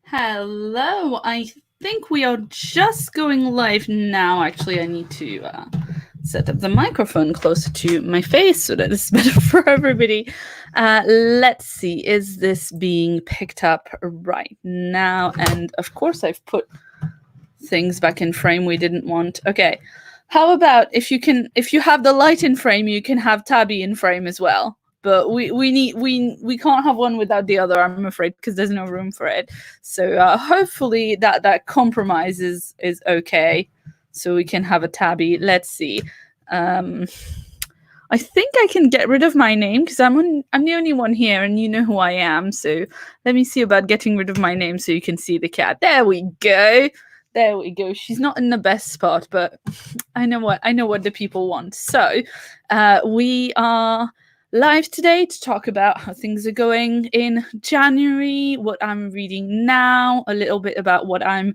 Hello, I think we are just going live now. Actually, I need to set up the microphone closer to my face so that it's better for everybody. Let's see, is this being picked up right now? And of course, I've put things back in frame we didn't want. Okay, how about if you have the light in frame, you can have Tabby in frame as well. But we can't have one without the other, I'm afraid, because there's no room for it. So hopefully that compromise is okay, so we can have a Tabby. Let's see. I think I can get rid of my name because I'm the only one here, and you know who I am. So let me see about getting rid of my name so you can see the cat. There we go. There we go. She's not in the best spot, but I know what the people want. So we are live today to talk about how things are going in January, what I'm reading now, a little bit about what I'm,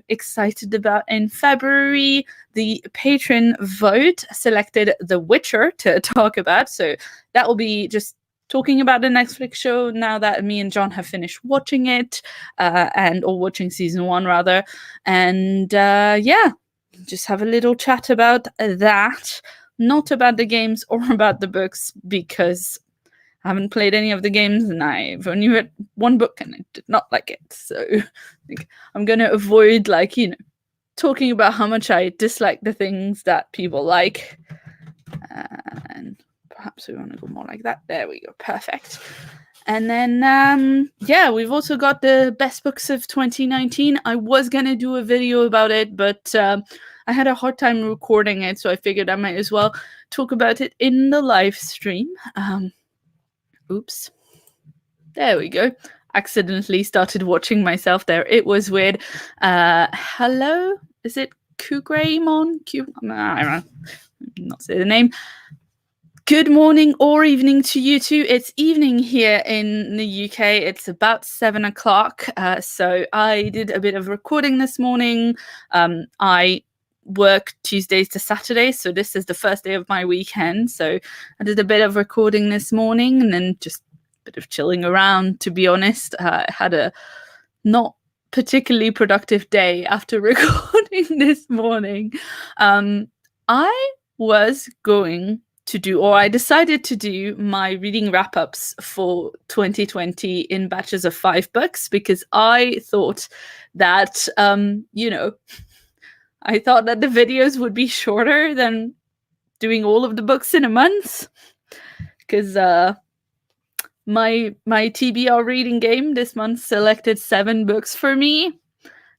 excited about in February. The patron vote selected The Witcher to talk about, so that will be just talking about the Netflix show now that me and John have finished watching it, or watching season 1 rather, and just have a little chat about that. Not about the games or about the books, because I haven't played any of the games and I've only read one book and I did not like it. So I'm going to avoid, talking about how much I dislike the things that people like. And perhaps we want to go more like that. There we go. Perfect. And then, we've also got the best books of 2019. I was going to do a video about it, but I had a hard time recording it, so I figured I might as well talk about it in the live stream. Oops. There we go. Accidentally started watching myself there. It was weird. Hello? Is it Kugraymon? I don't know. Not say the name. Good morning or evening to you two. It's evening here in the UK. It's about 7 o'clock. So I did a bit of recording this morning. I work Tuesdays to Saturdays, so this is the first day of my weekend. So I did a bit of recording this morning and then just a bit of chilling around, to be honest. I had a not particularly productive day after recording this morning. I was going to do, or I decided to do, my reading wrap-ups for 2020 in batches of 5 books, because I thought that, I thought that the videos would be shorter than doing all of the books in a month, because my TBR reading game this month selected 7 books for me,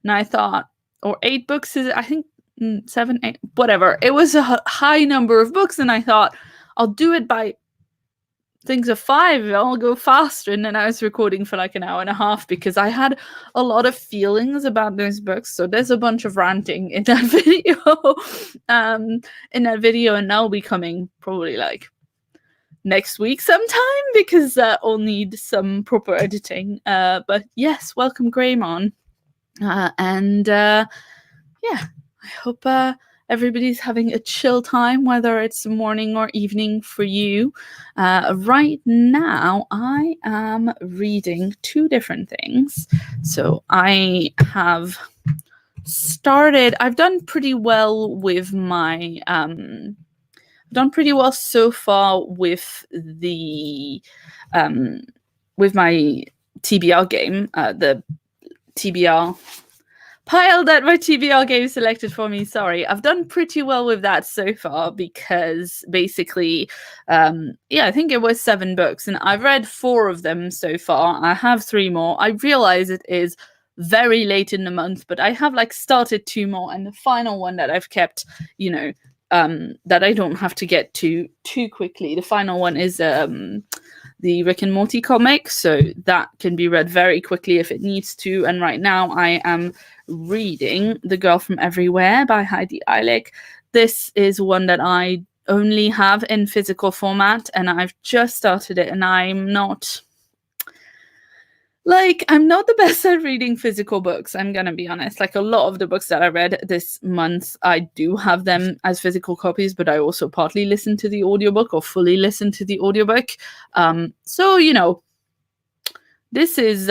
and I thought, or 8 books is, I think, 7, 8, whatever. It was a high number of books, and I thought I'll do it by things of 5. I'll go faster. And then I was recording for like an hour and a half because I had a lot of feelings about those books. So there's a bunch of ranting in that video. And that'll be coming probably like next week sometime, because I'll need some proper editing. But yes, welcome Greymon. I hope everybody's having a chill time, whether it's morning or evening for you. Right now, I am reading 2 different things. So I have started, I've done pretty well with my, done pretty well so far with the, with my TBR game, the TBR pile that my TBR game selected for me. Sorry, I've done pretty well with that so far, because basically, I think it was 7 books, and I've read 4 of them so far. I have 3 more. I realize it is very late in the month, but I have started 2 more, and the final one that I've kept, that I don't have to get to too quickly. The final one is the Rick and Morty comic, so that can be read very quickly if it needs to. And right now I am reading The Girl from Everywhere by Heidi Ehrlich. This is one that I only have in physical format, and I've just started it, and I'm not the best at reading physical books, I'm gonna be honest. A lot of the books that I read this month, I do have them as physical copies, but I also partly listen to the audiobook or fully listen to the audiobook. So, this is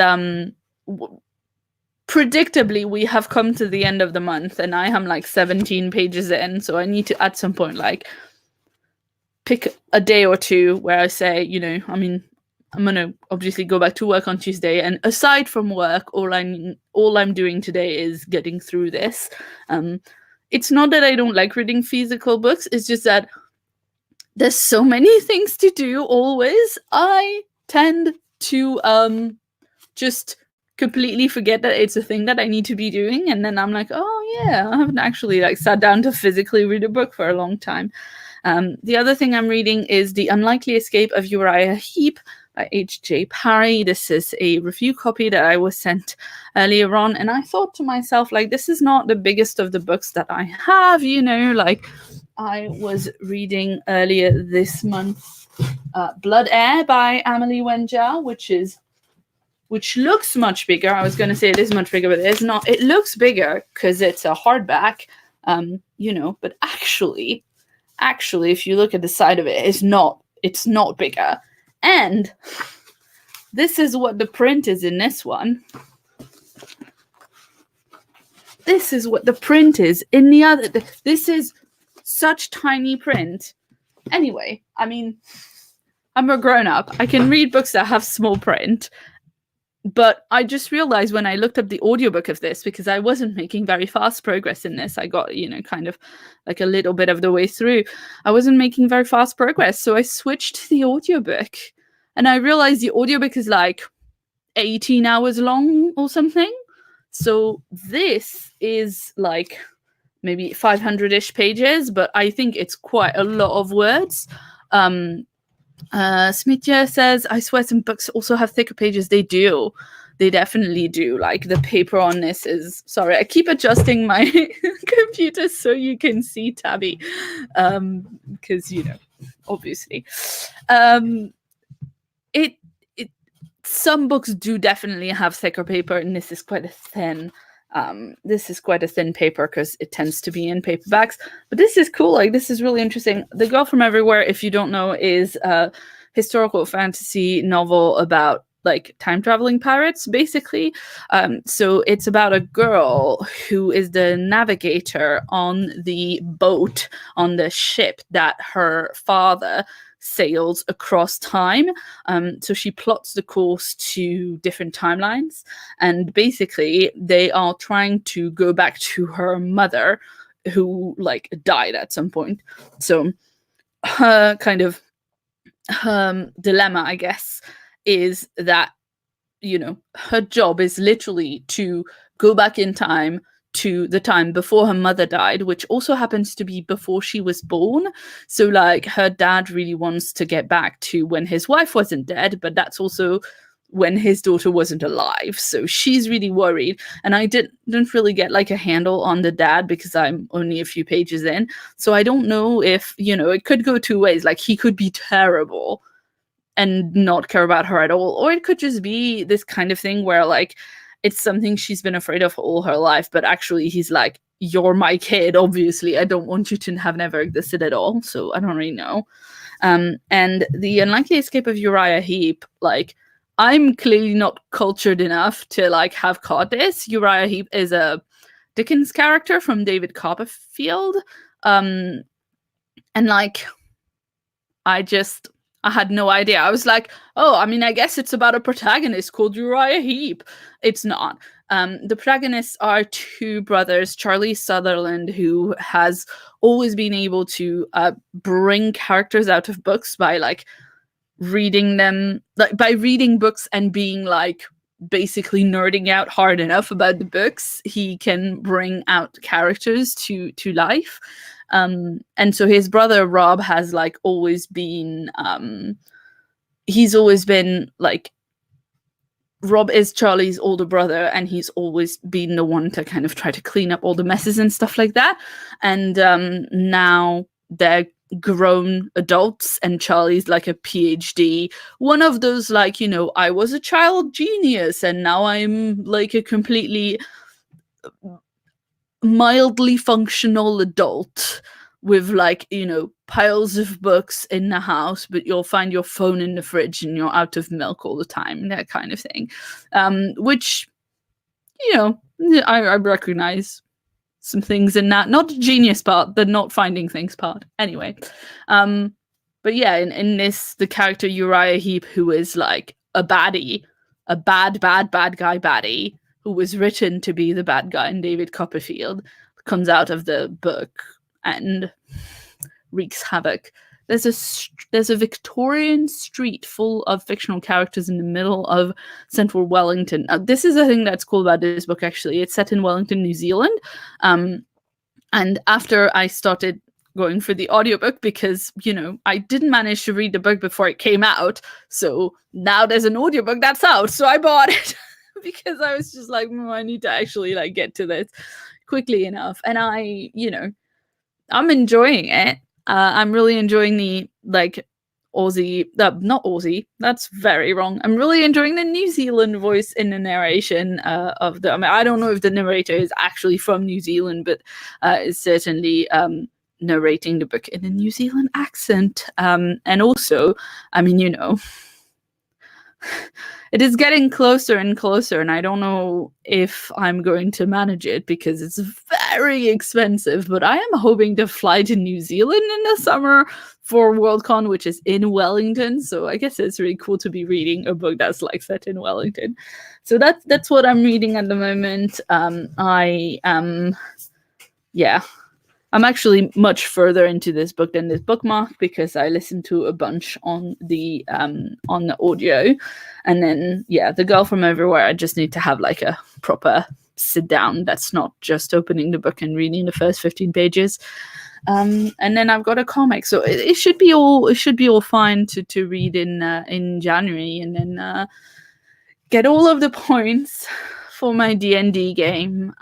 predictably, we have come to the end of the month, and I am like 17 pages in, so I need to at some point like pick a day or two where I say, I mean, I'm gonna obviously go back to work on Tuesday, and aside from work, all I'm doing today is getting through this. It's not that I don't like reading physical books; it's just that there's so many things to do. Always, I tend to just completely forget that it's a thing that I need to be doing, and then I'm like, oh yeah, I haven't actually like sat down to physically read a book for a long time. The other thing I'm reading is The Unlikely Escape of Uriah Heep by H.J. Parry. This is a review copy that I was sent earlier on, and I thought to myself, like, this is not the biggest of the books that I have, like I was reading earlier this month Blood Air by Amelie Wenjau, which looks much bigger. I was going to say it is much bigger, but it's not. It looks bigger because it's a hardback, but actually, if you look at the side of it, it's not bigger. And this is what the print is in this one. This is what the print is in the other. This is such tiny print. Anyway, I mean, I'm a grown-up. I can read books that have small print. But I just realized when I looked up the audiobook of this, because I wasn't making very fast progress in this, I got, kind of like a little bit of the way through. I wasn't making very fast progress. So I switched to the audiobook, and I realized the audiobook is like 18 hours long or something. So this is like maybe 500-ish pages, but I think it's quite a lot of words. Smitya says, I swear some books also have thicker pages. They do. They definitely do. Like the paper on this is, sorry, I keep adjusting my computer so you can see Tabby. Because, obviously. Some books do definitely have thicker paper, and this is quite a thin paper because it tends to be in paperbacks. But this is cool. Like, this is really interesting. The Girl from Everywhere, if you don't know, is a historical fantasy novel about like time traveling pirates, basically. So it's about a girl who is the navigator on the boat, on the ship that her father sails across time. So she plots the course to different timelines, and basically they are trying to go back to her mother, who like died at some point. So her kind of dilemma, I guess, is that her job is literally to go back in time to the time before her mother died, which also happens to be before she was born. So like her dad really wants to get back to when his wife wasn't dead, but that's also when his daughter wasn't alive. So she's really worried. And I didn't really get like a handle on the dad because I'm only a few pages in. So I don't know if, it could go two ways. Like he could be terrible and not care about her at all, or it could just be this kind of thing where like it's something she's been afraid of all her life, but actually he's like, you're my kid, obviously I don't want you to have never existed at all. So I don't really know. And The Unlikely Escape of Uriah Heep, like I'm clearly not cultured enough to like have caught this. Uriah Heep is a Dickens character from David Copperfield, and like I had no idea. I was like, oh, I mean, I guess it's about a protagonist called Uriah Heep. It's not. The protagonists are two brothers, Charlie Sutherland, who has always been able to bring characters out of books by like reading them, like by reading books and being like basically nerding out hard enough about the books. He can bring out characters to life. And so his brother Rob has like always been he's always been like, Rob is Charlie's older brother, and he's always been the one to kind of try to clean up all the messes and stuff like that. And now they're grown adults, and Charlie's like a PhD, one of those like, I was a child genius and now I'm like a completely mildly functional adult with like, piles of books in the house, but you'll find your phone in the fridge and you're out of milk all the time, that kind of thing. Which, I recognize some things in that. Not the genius part, the not finding things part. Anyway. But yeah, in this, the character Uriah Heep, who is like a baddie, a bad guy baddie, who was written to be the bad guy in David Copperfield, comes out of the book and wreaks havoc. There's a Victorian street full of fictional characters in the middle of central Wellington. This is a thing that's cool about this book, actually. It's set in Wellington, New Zealand. And after I started going for the audiobook, because, you know, I didn't manage to read the book before it came out, so now there's an audiobook that's out, so I bought it because I was just like, I need to actually like get to this quickly enough. And I, you know, I'm enjoying it. I'm really enjoying the like Aussie, not Aussie, that's very wrong. I'm really enjoying the New Zealand voice in the narration of the, I mean, I don't know if the narrator is actually from New Zealand, but is certainly narrating the book in a New Zealand accent. And also, I mean, you know, it is getting closer and closer, and I don't know if I'm going to manage it because it's very expensive, but I am hoping to fly to New Zealand in the summer for Worldcon, which is in Wellington. So I guess it's really cool to be reading a book that's like set in Wellington. So that's what I'm reading at the moment. I'm actually much further into this book than this bookmark because I listened to a bunch on the audio, and then The Girl from Everywhere, I just need to have like a proper sit down. That's not just opening the book and reading the first 15 pages. And then I've got a comic, so it should be all fine to read in January, and then get all of the points for my D&D game.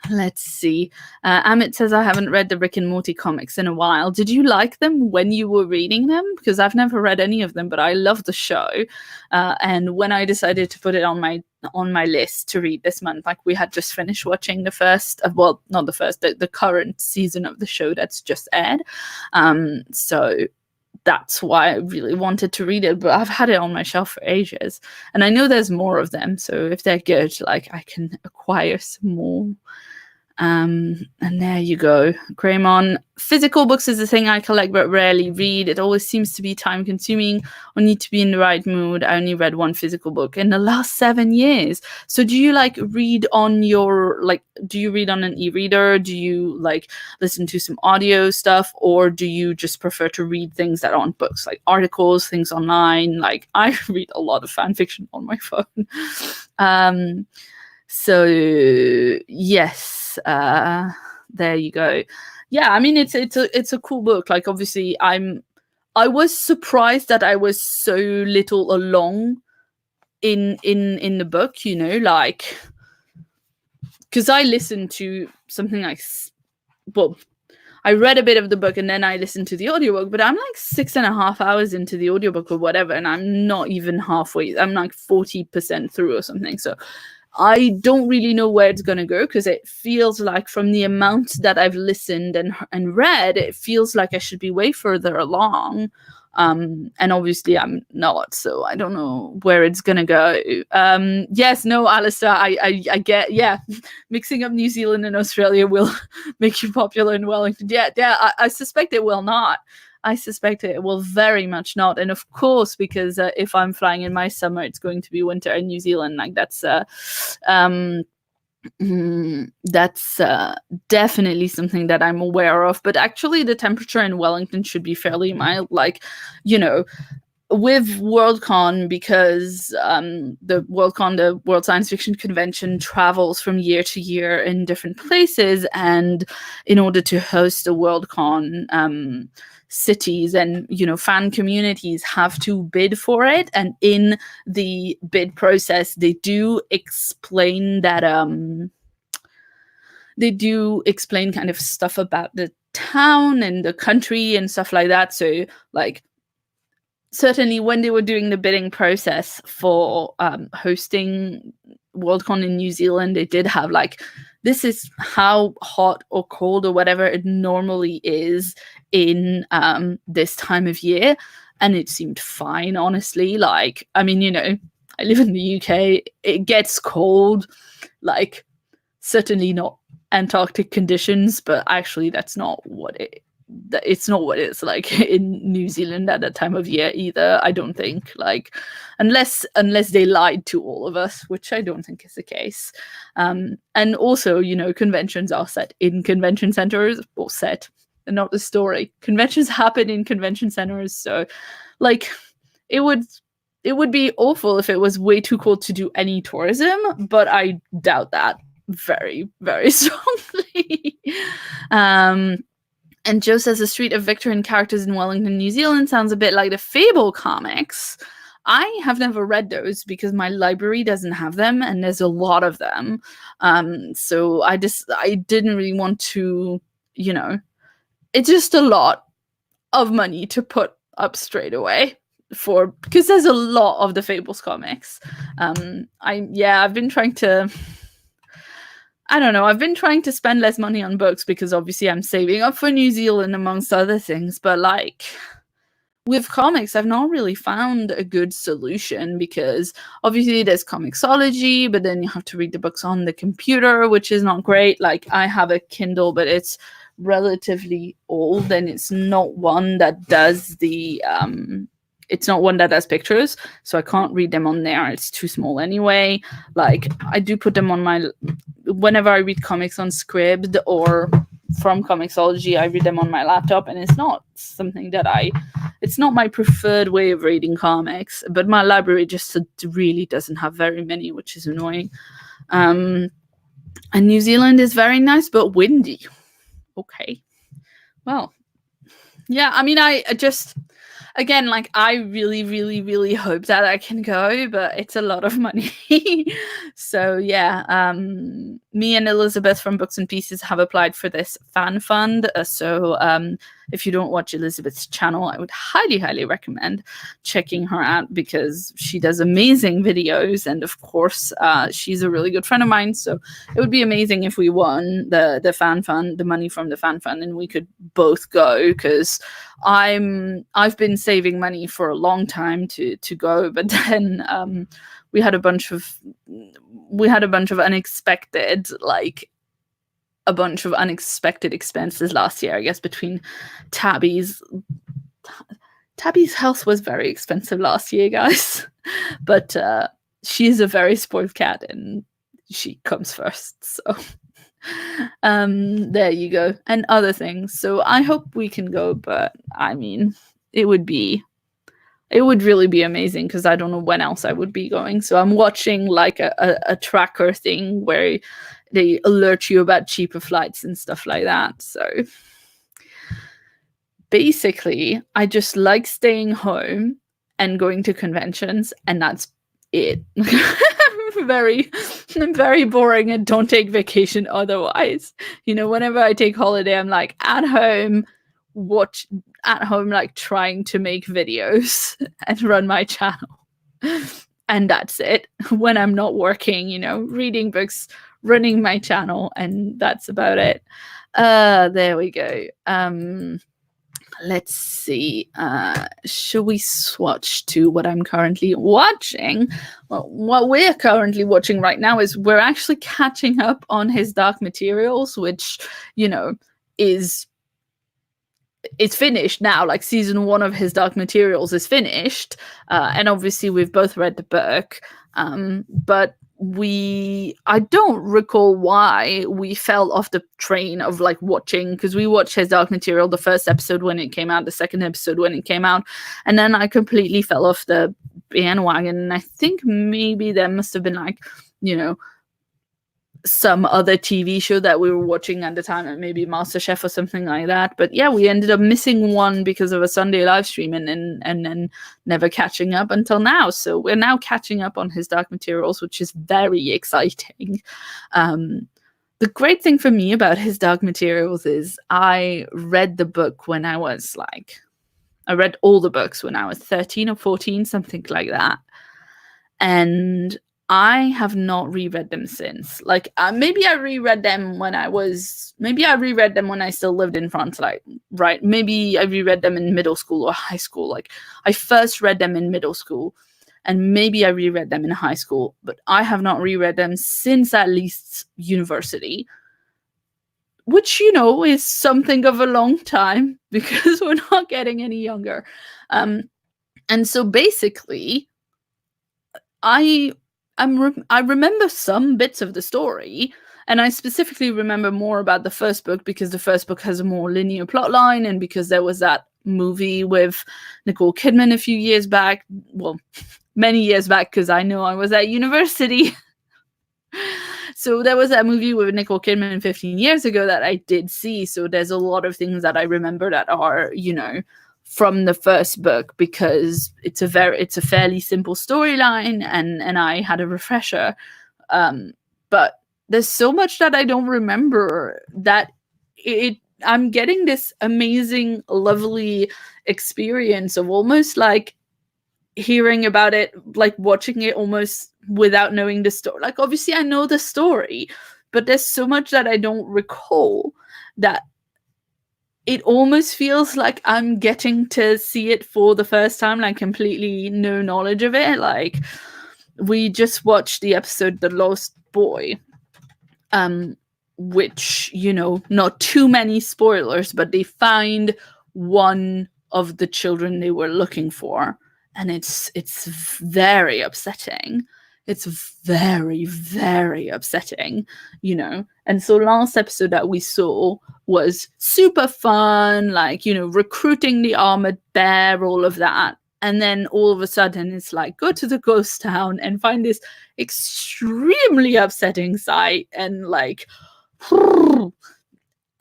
Let's see. Amit says, I haven't read the Rick and Morty comics in a while. Did you like them when you were reading them? Because I've never read any of them, but I love the show. And when I decided to put it on my list to read this month, like we had just finished watching the first, not the first, the current season of the show that's just aired. So that's why I really wanted to read it, but I've had it on my shelf for ages. And I know there's more of them, so if they're good, like I can acquire some more. And there you go. Greymon. Physical books is a thing I collect but rarely read. It always seems to be time consuming or need to be in the right mood. I only read one physical book in the last 7 years. So do you like read on do you read on an e-reader? Do you like listen to some audio stuff, or do you just prefer to read things that aren't books, like articles, things online? Like I read a lot of fan fiction on my phone. So yes. There you go. Yeah, I mean it's a cool book. Like obviously I was surprised that I was so little along in the book, you know, like because I listened to something like, well, I read a bit of the book and then I listened to the audiobook, but I'm like 6.5 hours into the audiobook or whatever, and I'm not even halfway. I'm like 40% through or something. So I don't really know where it's going to go, because it feels like from the amount that I've listened and read, it feels like I should be way further along. And obviously I'm not, so I don't know where it's going to go. Yes, no, Alistair, I get, mixing up New Zealand and Australia will make you popular in Wellington. Yeah, I suspect it will not. I suspect it will very much not. And of course, because if I'm flying in my summer, it's going to be winter in New Zealand. Like that's definitely something that I'm aware of. But actually, the temperature in Wellington should be fairly mild. Like, you know, with Worldcon, because the World Science Fiction Convention, travels from year to year in different places, and in order to host a Worldcon, cities and, you know, fan communities have to bid for it, and in the bid process they do explain that kind of stuff about the town and the country and stuff like that. So like certainly when they were doing the bidding process for hosting Worldcon in New Zealand, they did have like, this is how hot or cold or whatever it normally is in this time of year. And it seemed fine, honestly. Like, I mean, you know, I live in the UK. It gets cold. like certainly not Antarctic conditions, but actually that's not what it's not what it's like in New Zealand at that time of year either, I don't think. Like, unless they lied to all of us, which I don't think is the case. And also, you know, conventions are set in convention centers, or set, and not the story. Conventions happen in convention centers, so like it would be awful if it was way too cold to do any tourism, but I doubt that very, very strongly. And Joe says the Street of Victorian characters in Wellington, New Zealand sounds a bit like the Fable comics. I have never read those because my library doesn't have them, and there's a lot of them. So I didn't really want to, you know, it's just a lot of money to put up straight away because there's a lot of the Fables comics. I've been trying to, I don't know, I've been trying to spend less money on books because obviously I'm saving up for New Zealand amongst other things, but like with comics, I've not really found a good solution because obviously there's Comixology, but then you have to read the books on the computer, which is not great. Like I have a Kindle, but it's relatively old and it's not one that does pictures, so I can't read them on there. It's too small anyway. Like I do put them on whenever I read comics on Scribd or from Comixology, I read them on my laptop, and it's not something that it's not my preferred way of reading comics, but my library just really doesn't have very many, which is annoying. And New Zealand is very nice, but windy. Okay. Well, yeah, I mean, I just, again, like, I really, really, really hope that I can go, but it's a lot of money. So, yeah, me and Elizabeth from Books and Pieces have applied for this fan fund. So if you don't watch Elizabeth's channel, I would highly, highly recommend checking her out because she does amazing videos. And of course, she's a really good friend of mine. So it would be amazing if we won the fan fund, the money from the fan fund, and we could both go, because I've been saving money for a long time to go, but then we had a bunch of unexpected expenses last year, I guess, between Tabby's health was very expensive last year, guys. But she's a very spoiled cat and she comes first, so there you go. And other things. So I hope we can go, but I mean, it would really be amazing because I don't know when else I would be going. So I'm watching like a tracker thing where they alert you about cheaper flights and stuff like that. So basically, I just like staying home and going to conventions, and that's it. Very, very boring, and don't take vacation otherwise. You know, whenever I take holiday, I'm like at home, like trying to make videos and run my channel. And that's it. When I'm not working, you know, reading books, running my channel, and that's about it. There we go. Let's see. Should we swatch to what I'm currently watching? Well, what we're currently watching right now is we're actually catching up on his Dark Materials, which, you know, it's finished now. Like season 1 of his Dark Materials is finished, and obviously we've both read the book, but I don't recall why we fell off the train of like watching, because we watched his Dark Material, the first episode when it came out, the second episode when it came out, and then I completely fell off the bandwagon. And I think maybe there must have been like, you know, some other TV show that we were watching at the time, and maybe MasterChef or something like that. But yeah, we ended up missing one because of a Sunday live stream, and then never catching up until now. So we're now catching up on his Dark Materials, which is very exciting. The great thing for me about his Dark Materials is I read the book when I was like, I read all the books when I was 13 or 14, something like that. And I have not reread them since. Like, maybe I reread them when I still lived in France, like, right? Maybe I reread them in middle school or high school. Like, I first read them in middle school. and maybe I reread them in high school, but I have not reread them since at least university, which, is something of a long time because we're not getting any younger. And so basically, I remember some bits of the story, and I specifically remember more about the first book because the first book has a more linear plot line, and because there was that movie with Nicole Kidman a few years back. Well, many years back, because I know I was at university. So there was that movie with Nicole Kidman 15 years ago that I did see. So there's a lot of things that I remember that are, from the first book, because it's a fairly simple storyline, and I had a refresher. But there's so much that I don't remember that I'm getting this amazing, lovely experience of almost like hearing about it, like watching it almost without knowing the story. Like, obviously I know the story, but there's so much that I don't recall that it almost feels like I'm getting to see it for the first time, like completely no knowledge of it. Like, we just watched the episode The Lost Boy, which, not too many spoilers, but they find one of the children they were looking for, and it's very upsetting. It's very, very upsetting, And so last episode that we saw was super fun, like, recruiting the armored bear, all of that. And then all of a sudden it's like, go to the ghost town and find this extremely upsetting sight, and like,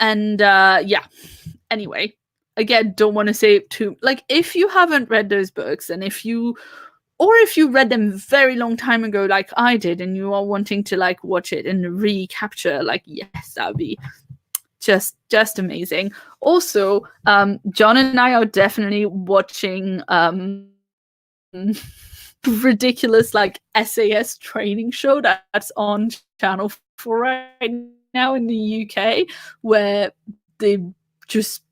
and yeah. Anyway, again, don't want to say too, like, if you haven't read those books, and if you read them very long time ago like I did, and you are wanting to like watch it and recapture, like, yes, that would be just amazing. Also, John and I are definitely watching ridiculous like SAS training show that's on Channel 4 right now in the UK, where they just,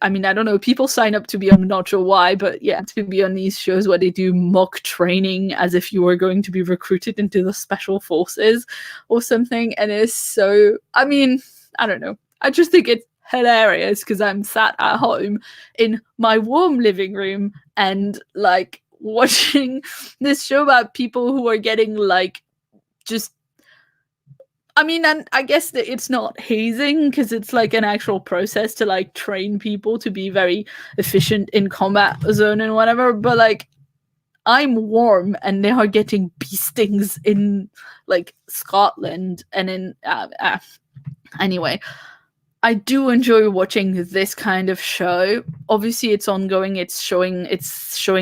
I mean, I don't know, people sign up to be on, I'm not sure why, but yeah, to be on these shows where they do mock training as if you were going to be recruited into the special forces or something. And it's so, I mean, I don't know. I just think it's hilarious because I'm sat at home in my warm living room and like watching this show about people who are getting like just, I mean, and I guess that it's not hazing because it's like an actual process to like train people to be very efficient in combat zone and whatever. But like, I'm warm and they are getting bee stings in like Scotland and in anyway. I do enjoy watching this kind of show. Obviously, it's ongoing. It's showing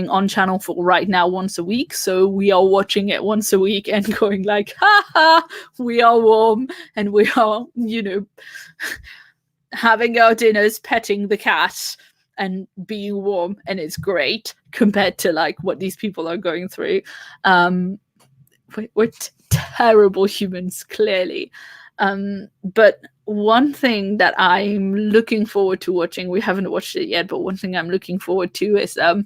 on Channel 4 right now once a week. So we are watching it once a week and going like, ha ha, we are warm and we are, having our dinners, petting the cat and being warm, and it's great compared to like what these people are going through. We're terrible humans, clearly. But one thing that I'm looking forward to watching, we haven't watched it yet, but one thing I'm looking forward to is I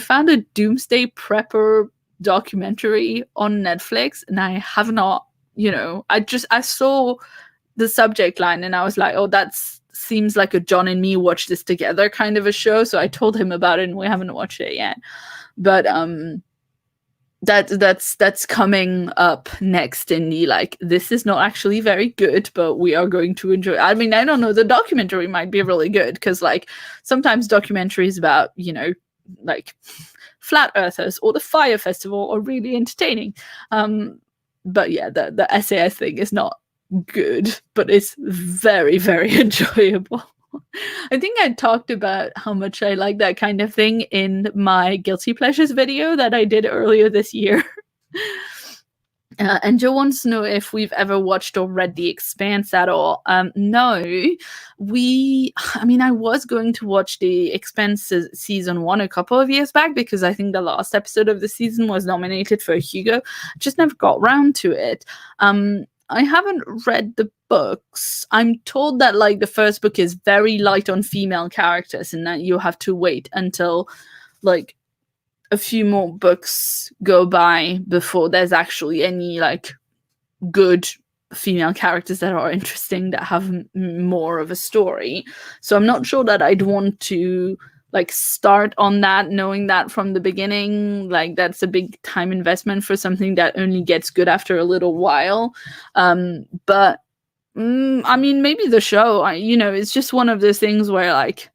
found a Doomsday Prepper documentary on Netflix, and I have not, I saw the subject line and I was like, oh, that seems like a John and me watch this together kind of a show. So I told him about it and we haven't watched it yet. But that's coming up next in the like, this is not actually very good, but we are going to enjoy. I mean, I don't know, the documentary might be really good because like sometimes documentaries about, like flat earthers or the Fire Festival are really entertaining. But yeah, the SAS thing is not good, but it's very, very enjoyable. I think I talked about how much I like that kind of thing in my Guilty Pleasures video that I did earlier this year. And Joe wants to know if we've ever watched or read The Expanse at all. No, I was going to watch The Expanse season 1 a couple of years back because I think the last episode of the season was nominated for a Hugo. Just never got around to it. I haven't read the books. I'm told that like the first book is very light on female characters and that you have to wait until like a few more books go by before there's actually any like good female characters that are interesting, that have more of a story. So I'm not sure that I'd want to like start on that knowing that from the beginning. Like that's a big time investment for something that only gets good after a little while. But I mean, maybe the show, it's just one of those things where like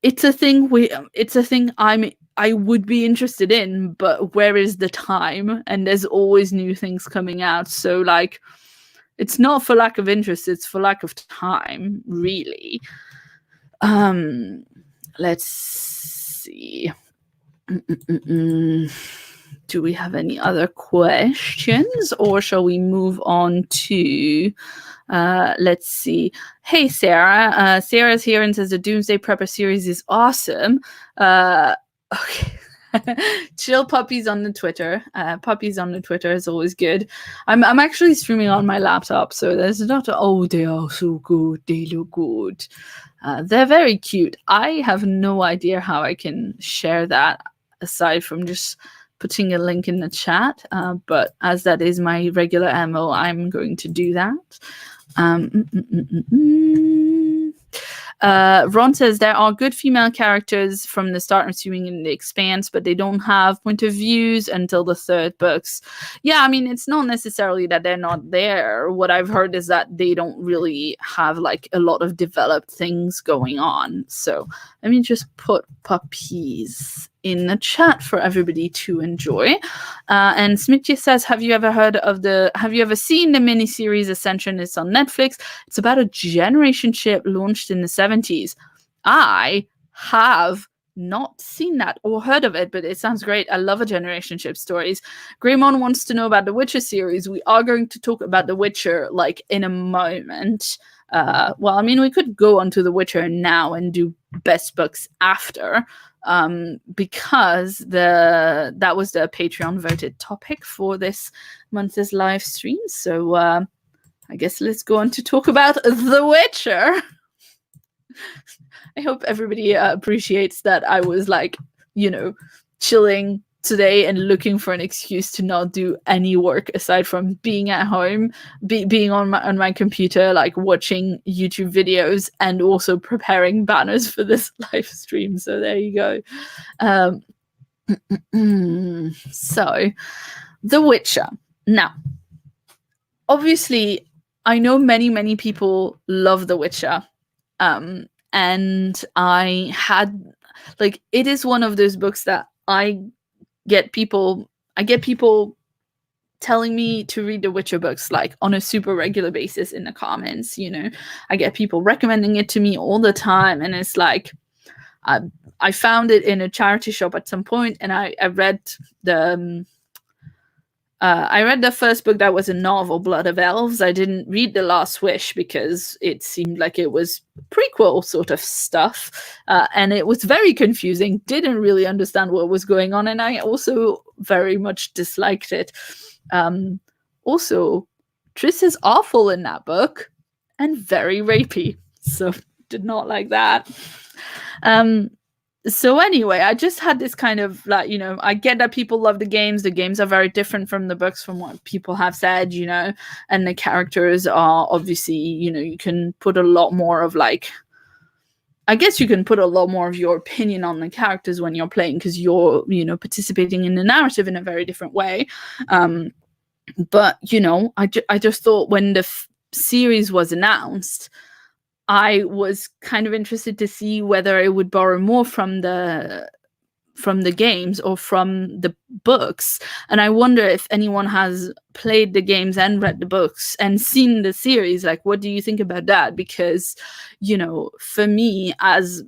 it's a thing I would be interested in, but where is the time? And there's always new things coming out. So like it's not for lack of interest, it's for lack of time, really. Let's see. Do we have any other questions, or shall we move on to let's see. Hey, Sarah. Sarah's here and says the Doomsday Prepper series is awesome. Okay. Chill puppies on the Twitter. Puppies on the Twitter is always good. I'm actually streaming on my laptop, so there's not they are so good, they look good. They're very cute. I have no idea how I can share that aside from just putting a link in the chat, but as that is my regular MO, I'm going to do that. Ron says there are good female characters from the start, assuming in the Expanse, but they don't have point of views until the third books. Yeah, I mean, it's not necessarily that they're not there. What I've heard is that they don't really have like a lot of developed things going on. So let me just put puppies in the chat for everybody to enjoy. And Smithy says, have you ever seen the miniseries Ascension? It's on Netflix. It's about a generation ship launched in the 70s. I have not seen that or heard of it, but it sounds great. I love a generation ship stories. Greymon wants to know about the Witcher series. We are going to talk about the Witcher like in a moment. Well, I mean, we could go on to the Witcher now and do best books after. Because that was the Patreon voted topic for this month's live stream. So I guess let's go on to talk about The Witcher. I hope everybody appreciates that I was like, chilling today and looking for an excuse to not do any work aside from being at home, being on my computer, like watching YouTube videos and also preparing banners for this live stream. So there you go. So The Witcher. Now, obviously, I know many people love The Witcher. And I had like, it is one of those books that I get people telling me to read the Witcher books like on a super regular basis in the comments. I get people recommending it to me all the time, and it's like I found it in a charity shop at some point, and I read the first book that was a novel, Blood of Elves. I didn't read The Last Wish because it seemed like it was prequel sort of stuff. And it was very confusing. Didn't really understand what was going on. And I also very much disliked it. Also, Triss is awful in that book and very rapey. So did not like that. So anyway, I just had this kind of like, I get that people love the games. The games are very different from the books from what people have said, and the characters are obviously, you can put a lot more of like, I guess you can put a lot more of your opinion on the characters when you're playing because you're, participating in the narrative in a very different way. But, I just thought when the series was announced, I was kind of interested to see whether it would borrow more from the games or from the books. And I wonder if anyone has played the games and read the books and seen the series. Like, what do you think about that? Because, for me, as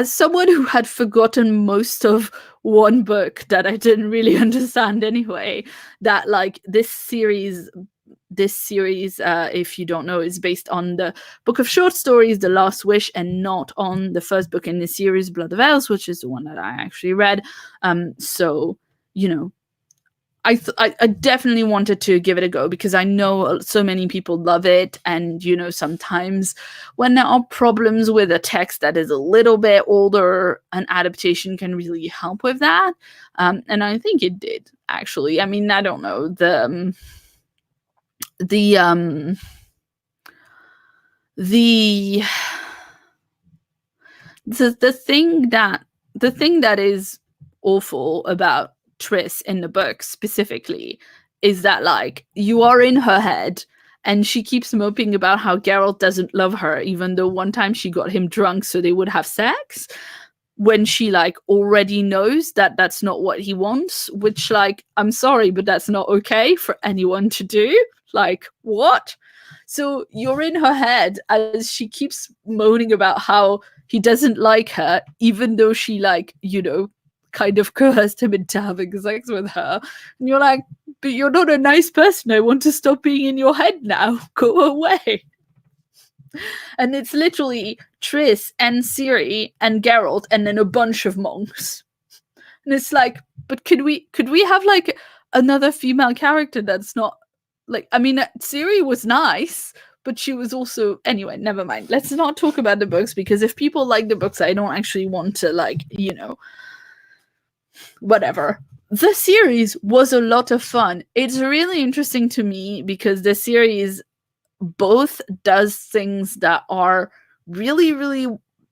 someone who had forgotten most of one book that I didn't really understand anyway, that like this series, if you don't know, is based on the book of short stories, The Last Wish, and not on the first book in the series, Blood of Elves, which is the one that I actually read. So, I definitely wanted to give it a go because I know so many people love it, and sometimes when there are problems with a text that is a little bit older, an adaptation can really help with that. And I think it did, actually. I mean, I don't know, the the the thing that is awful about Triss in the book specifically is that, like, you are in her head and she keeps moping about how Geralt doesn't love her, even though one time she got him drunk so they would have sex, when she, like, already knows that that's not what he wants, which, like, I'm sorry, but that's not okay for anyone to do. Like, what? So you're in her head as she keeps moaning about how he doesn't like her, even though she, like, kind of coerced him into having sex with her. And you're like, but you're not a nice person. I want to stop being in your head now. Go away. And it's literally Triss and Ciri and Geralt and then a bunch of monks. And it's like, but could we have, like, another female character that's not, like, I mean, Ciri was nice, but she was also, anyway, never mind. Let's not talk about the books, because if people like the books, I don't actually want to, like, whatever. The series was a lot of fun. It's really interesting to me because the series both does things that are really, really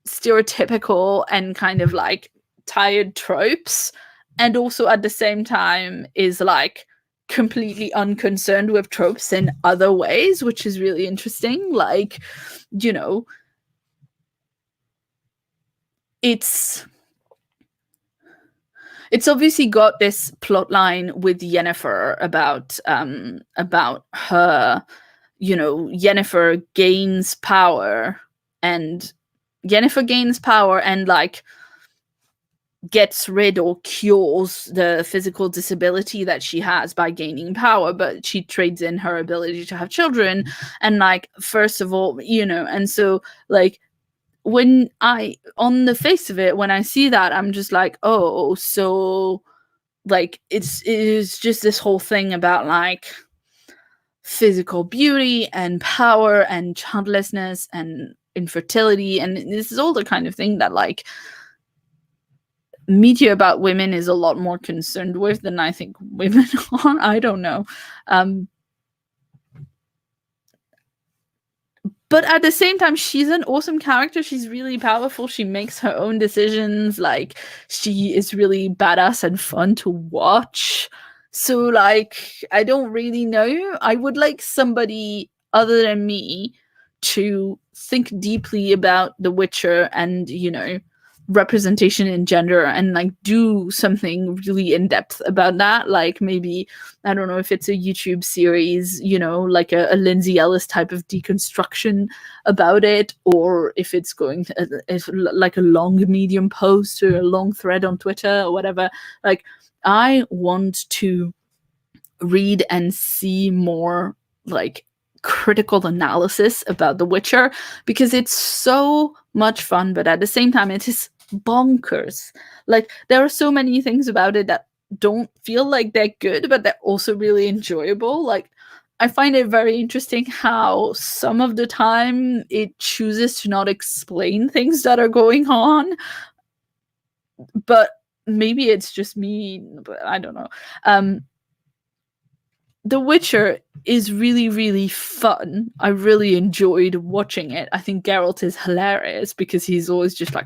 stereotypical and kind of like tired tropes, and also at the same time is, like, completely unconcerned with tropes in other ways, which is really interesting. Like, it's obviously got this plot line with Yennefer about her, Yennefer gains power, and like gets rid or cures the physical disability that she has by gaining power, but she trades in her ability to have children. And, like, first of all, and so, like, when on the face of it, when I see that, I'm just like, oh, so, like, it is just this whole thing about, like, physical beauty and power and childlessness and infertility, and this is all the kind of thing that, like, media about women is a lot more concerned with than I think women are. I don't know. But at the same time, she's an awesome character. She's really powerful. She makes her own decisions. Like, she is really badass and fun to watch. So, like, I don't really know. I would like somebody other than me to think deeply about The Witcher and, representation in gender, and, like, do something really in depth about that. Like, maybe, I don't know if it's a YouTube series, like a Lindsay Ellis type of deconstruction about it, or if it's going to, if, like, a long Medium post or a long thread on Twitter or whatever. Like, I want to read and see more, like, critical analysis about The Witcher, because it's so much fun, but at the same time it is bonkers. Like, there are so many things about it that don't feel like they're good, but they're also really enjoyable. Like, I find it very interesting how some of the time it chooses to not explain things that are going on, but maybe it's just me, but I don't know. The Witcher is really, really fun. I really enjoyed watching it. I think Geralt is hilarious because he's always just like,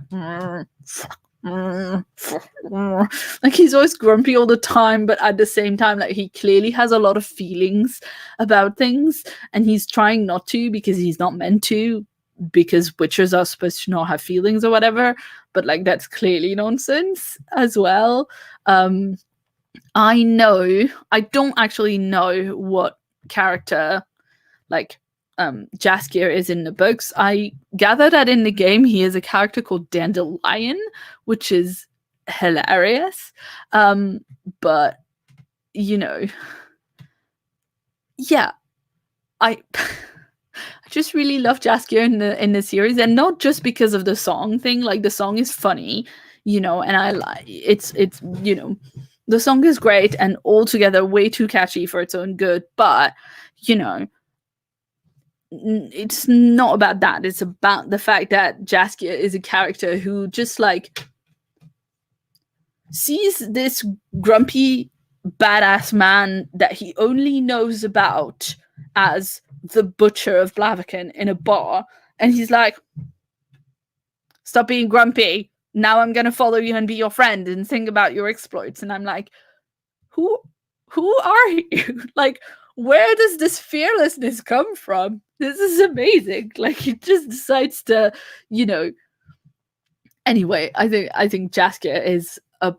like, he's always grumpy all the time, but at the same time, like, he clearly has a lot of feelings about things, and he's trying not to because he's not meant to, because witchers are supposed to not have feelings or whatever, but, like, that's clearly nonsense as well. I don't actually know what character, like, Jaskier is in the books. I gather that in the game he is a character called Dandelion, which is hilarious. But, yeah, I I just really love Jaskier in the series, and not just because of the song thing. Like, the song is funny, and I like it's The song is great and altogether way too catchy for its own good, but, you know, it's not about that. It's about the fact that Jaskia is a character who just, like, sees this grumpy, badass man that he only knows about as the butcher of Blaviken in a bar, and he's like, stop being grumpy. Now I'm gonna follow you and be your friend and think about your exploits. And I'm like, who are you? Like, where does this fearlessness come from? This is amazing. Like, he just decides to, you know. Anyway, I think Jaskia is a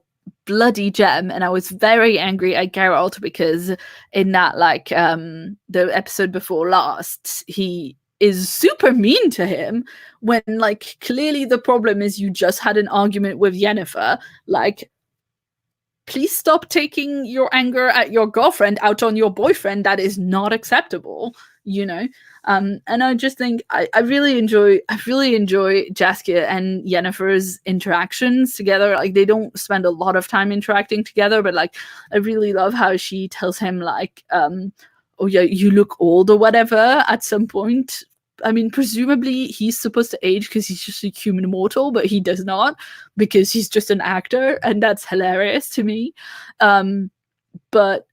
bloody gem, and I was very angry at Geralt because in that, like, the episode before last, he is super mean to him when, like, clearly the problem is you just had an argument with Yennefer. Like, please stop taking your anger at your girlfriend out on your boyfriend. That is not acceptable, you know. And I just think I really enjoy Jaskia and Yennefer's interactions together. Like, they don't spend a lot of time interacting together, but, like, I really love how she tells him, like, oh yeah, you look old or whatever at some point. I mean, presumably he's supposed to age because he's just a human mortal, but he does not, because he's just an actor, and that's hilarious to me. But,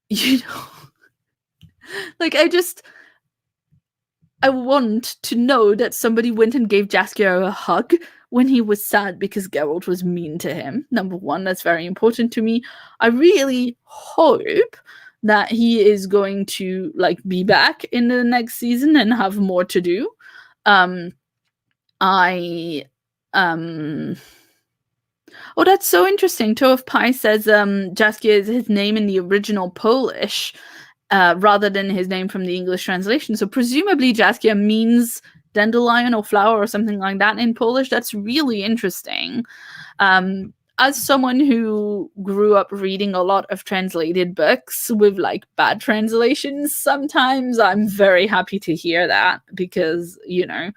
you know, like, I want to know that somebody went and gave Jaskier a hug when he was sad because Geralt was mean to him. Number one, that's very important to me. I really hope that he is going to, like, be back in the next season and have more to do. Oh, that's so interesting. Toe of Pie says Jaskia is his name in the original Polish, rather than his name from the English translation. So presumably Jaskia means dandelion or flower or something like that in Polish. That's really interesting. As someone who grew up reading a lot of translated books with, like, bad translations, sometimes I'm very happy to hear that, because, you know,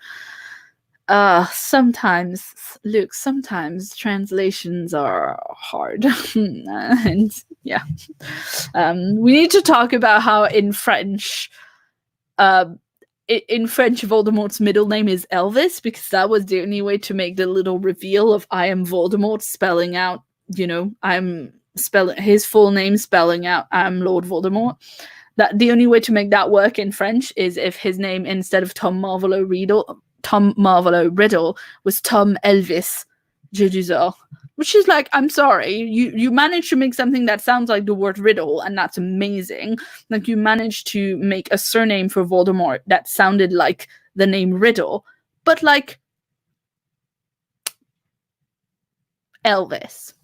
sometimes translations are hard. And yeah, we need to talk about how in French Voldemort's middle name is Elvis, because that was the only way to make the little reveal of I am Voldemort, spelling out, you know, I'm spelling his full name, spelling out I'm Lord Voldemort. That the only way to make that work in French is if his name, instead of Tom Marvolo Riddle was Tom Elvis Jedusor. Which is like, I'm sorry, you managed to make something that sounds like the word riddle, and that's amazing. Like, you managed to make a surname for Voldemort that sounded like the name Riddle, but, like, Elvis.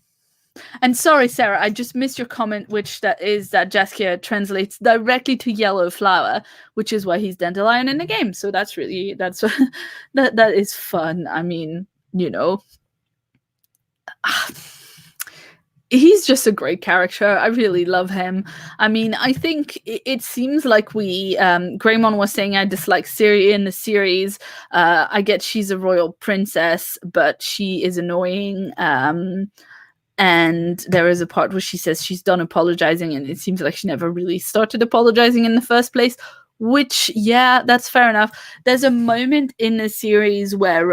And sorry, Sarah, I just missed your comment, which that Jaskia translates directly to yellow flower, which is why he's dandelion in the game. So that's that is fun. I mean, you know, he's just a great character. I really love him. I mean, I think it seems like Greymon was saying I dislike Ciri in the series. I get she's a royal princess, but she is annoying. And there is a part where she says she's done apologizing, and it seems like she never really started apologizing in the first place, which, yeah, that's fair enough. There's a moment in the series where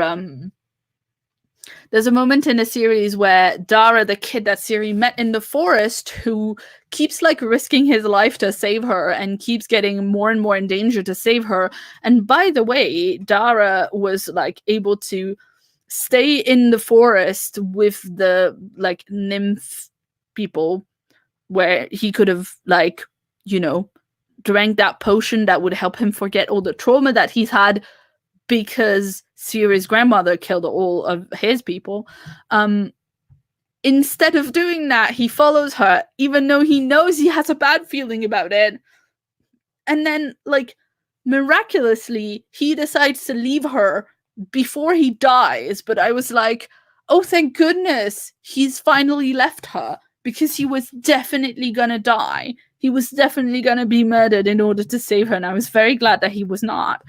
Dara, the kid that Ciri met in the forest, who keeps, like, risking his life to save her and keeps getting more and more in danger to save her. And by the way, Dara was, like, able to stay in the forest with the, like, nymph people, where he could have, like, you know, drank that potion that would help him forget all the trauma that he's had because Ciri's grandmother killed all of his people. Instead of doing that, he follows her, even though he knows he has a bad feeling about it. And then, like, miraculously, he decides to leave her before he dies. But I was like, oh, thank goodness he's finally left her, because he was definitely gonna die. He was definitely gonna be murdered in order to save her, and I was very glad that he was not.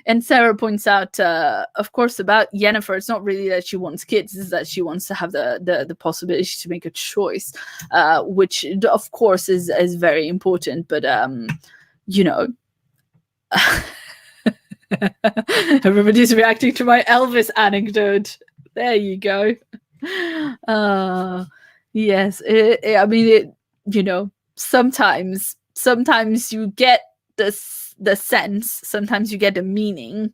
And Sarah points out, of course, about Yennefer, it's not really that she wants kids, it's that she wants to have the possibility to make a choice, which, of course, is very important. But, you know, everybody's reacting to my Elvis anecdote. There you go. Yes, I mean, you know, sometimes you get the sense, sometimes you get the meaning,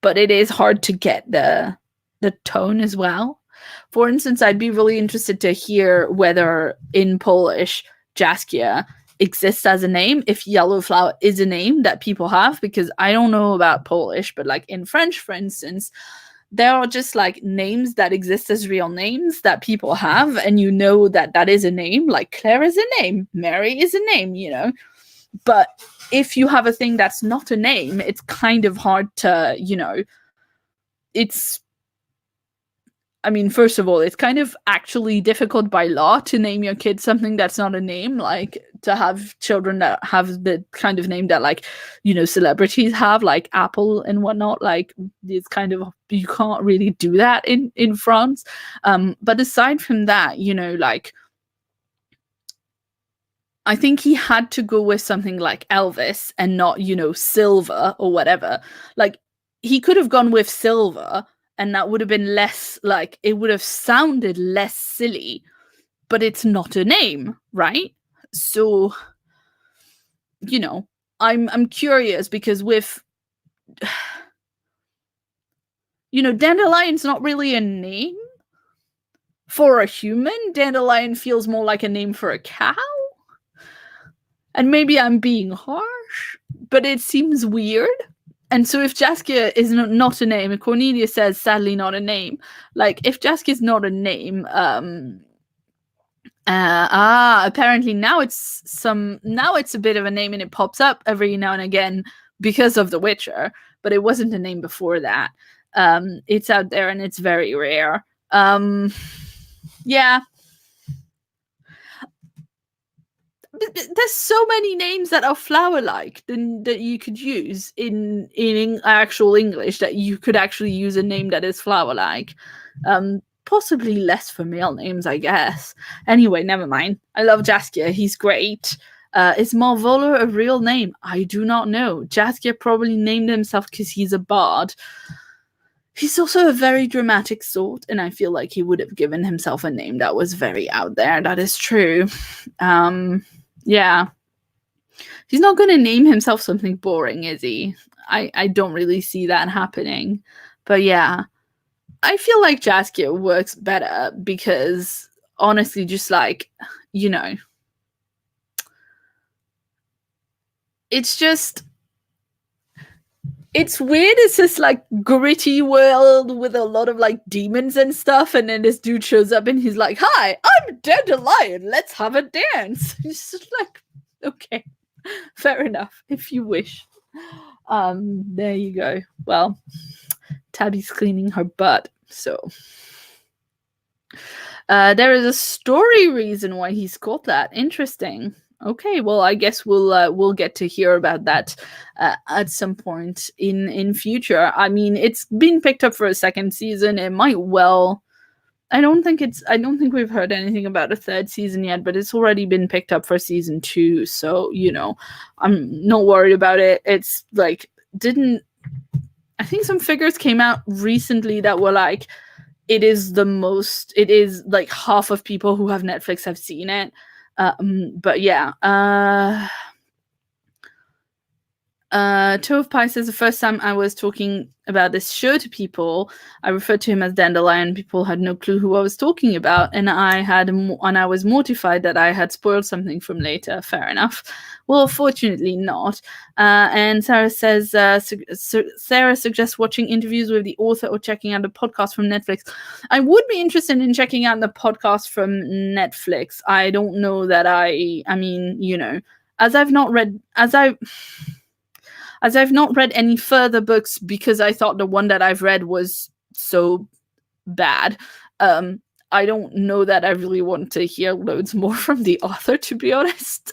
but it is hard to get the tone as well. For instance, I'd be really interested to hear whether in Polish Jaskia exists as a name, if yellow flower is a name that people have, because I don't know about Polish, but like in French, for instance, there are just like names that exist as real names that people have, and you know that that is a name. Like Claire is a name, Mary is a name, you know. But if you have a thing that's not a name, it's kind of hard to, you know, I mean, first of all, it's kind of actually difficult by law to name your kid something that's not a name, like to have children that have the kind of name that, like, you know, celebrities have, like Apple and whatnot. Like, it's kind of, you can't really do that in France. But aside from that, you know, like, I think he had to go with something like Elvis and not, you know, Silver or whatever. Like, he could have gone with Silver, and that would have been less, like, it would have sounded less silly, but it's not a name, right? So, you know, I'm curious, because with, you know, Dandelion's not really a name for a human. Dandelion feels more like a name for a cow. And maybe I'm being harsh, but it seems weird. And so if Jaskia is not a name, and Cornelia says sadly not a name, like if Jaskia is not a name, apparently now it's a bit of a name, and it pops up every now and again because of The Witcher, but it wasn't a name before that. It's out there and it's very rare. Yeah. There's so many names that are flower-like that you could use in actual English, that you could actually use a name that is flower-like. Possibly less for male names, I guess. Anyway, never mind. I love Jaskia. He's great. Is Malvola a real name? I do not know. Jaskia probably named himself because he's a bard. He's also a very dramatic sort, and I feel like he would have given himself a name that was very out there. That is true. Yeah. He's not going to name himself something boring, is he? I don't really see that happening. But yeah, I feel like Jaskia works better because, honestly, just like, you know, it's just, it's weird. It's this like gritty world with a lot of like demons and stuff, and then this dude shows up and he's like, "Hi, I'm Dandelion. Let's have a dance." It's just like, okay, fair enough, if you wish. There you go. Well, Tabby's cleaning her butt, so there is a story reason why he's called that. Interesting. Okay, well, I guess we'll get to hear about that at some point in future. I mean, it's been picked up for a second season. It might well. I don't think we've heard anything about a third season yet, but it's already been picked up for season 2. So, you know, I'm not worried about it. It's like, I think some figures came out recently that were like, it is like half of people who have Netflix have seen it. But yeah, Toe of Pie says, the first time I was talking about this show to people, I referred to him as Dandelion. People had no clue who I was talking about, and I was mortified that I had spoiled something from later. Fair enough. Well, fortunately not. And Sarah says, Sarah suggests watching interviews with the author or checking out the podcast from Netflix. I would be interested in checking out the podcast from Netflix. I don't know that I mean, you know, as I've not read any further books because I thought the one that I've read was so bad. I don't know that I really want to hear loads more from the author, to be honest.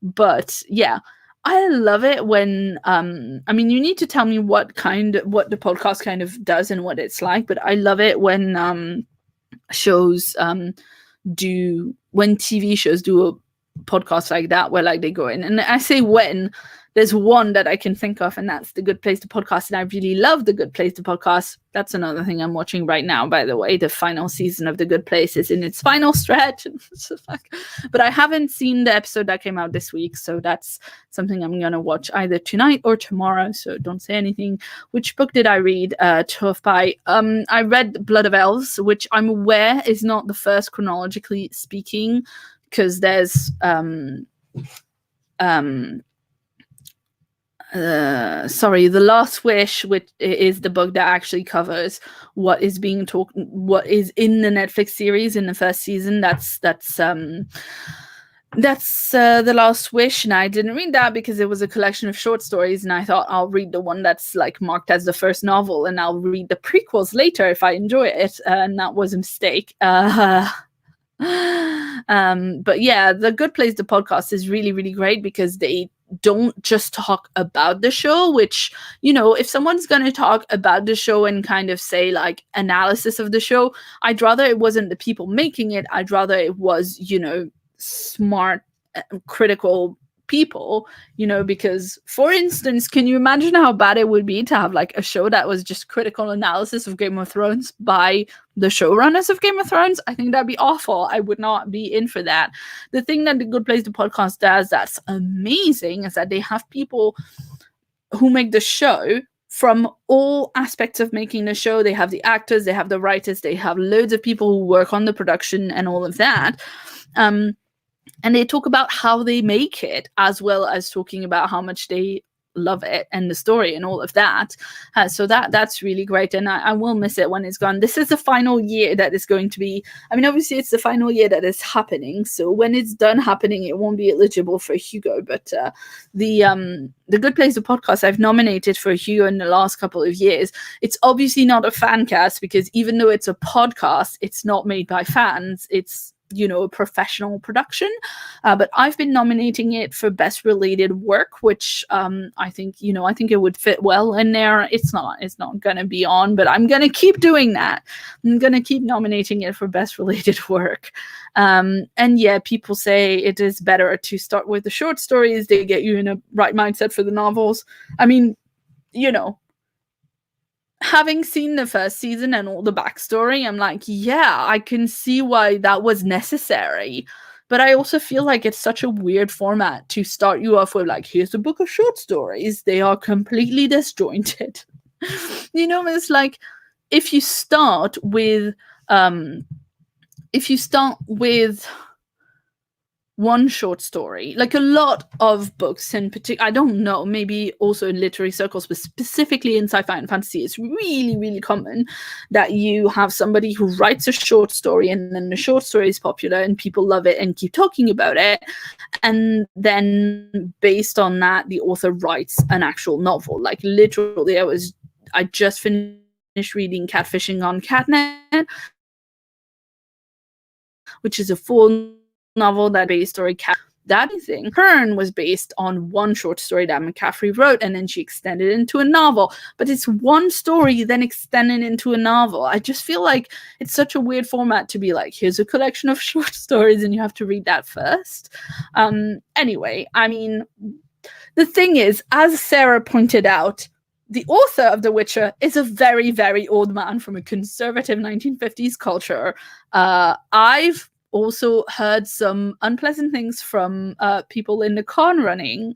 But yeah, I love it when I mean, you need to tell me what the podcast kind of does and what it's like, but I love it when shows do when TV shows do a podcast like that where like they go in, and I say when, there's one that I can think of, and that's The Good Place to Podcast, and I really love The Good Place to Podcast. That's another thing I'm watching right now, by the way. The final season of The Good Place is in its final stretch, but I haven't seen the episode that came out this week, so that's something I'm gonna watch either tonight or tomorrow, so don't say anything. Which book did I read? Tough Pie. I read Blood of Elves, which I'm aware is not the first chronologically speaking, because there's sorry, The Last Wish, which is the book that actually covers what is in the Netflix series in the first season. That's The Last Wish, and I didn't read that because it was a collection of short stories, and I thought I'll read the one that's like marked as the first novel, and I'll read the prequels later if I enjoy it, and that was a mistake. But yeah, The Good Place, the podcast, is really, really great because they don't just talk about the show, which, you know, if someone's going to talk about the show and kind of say like analysis of the show, I'd rather it wasn't the people making it. I'd rather it was, you know, smart, critical people, you know, because for instance, can you imagine how bad it would be to have like a show that was just critical analysis of Game of Thrones by the showrunners of Game of Thrones? I think that'd be awful. I would not be in for that. The thing that The Good Place the podcast does that's amazing is that they have people who make the show from all aspects of making the show. They have the actors, they have the writers, they have loads of people who work on the production and all of that. And they talk about how they make it, as well as talking about how much they love it and the story and all of that. So that's really great, and I will miss it when it's gone. This is the final year that is going to be, I mean, obviously it's the final year that is happening, so when it's done happening, it won't be eligible for Hugo, but the Good Place the podcast I've nominated for Hugo in the last couple of years. It's obviously not a fan cast, because even though it's a podcast, it's not made by fans, it's, you know, a professional production, but I've been nominating it for best related work, which I think, you know, I think it would fit well in there. It's not gonna be on, but I'm gonna keep doing that. I'm gonna keep nominating it for best related work. And yeah, people say it is better to start with the short stories. They get you in a right mindset for the novels. I mean, you know, having seen the first season and all the backstory, I'm like, yeah, I can see why that was necessary. But I also feel like it's such a weird format to start you off with, like, here's a book of short stories. They are completely disjointed. You know, it's like if you start with one short story, like a lot of books in particular, I don't know, maybe also in literary circles, but specifically in sci-fi and fantasy, it's really, really common that you have somebody who writes a short story, and then the short story is popular and people love it and keep talking about it, and then based on that, the author writes an actual novel. Like literally, I just finished reading Catfishing on Catnet, which is a full novel that based story. That thing, Hearn, was based on one short story that McCaffrey wrote, and then she extended it into a novel. But it's one story then extended into a novel. I just feel like it's such a weird format to be like, here's a collection of short stories and you have to read that first. Anyway, I mean, the thing is, as Sarah pointed out, the author of The Witcher is a very, very old man from a conservative 1950s culture. I've also heard some unpleasant things from people in the con running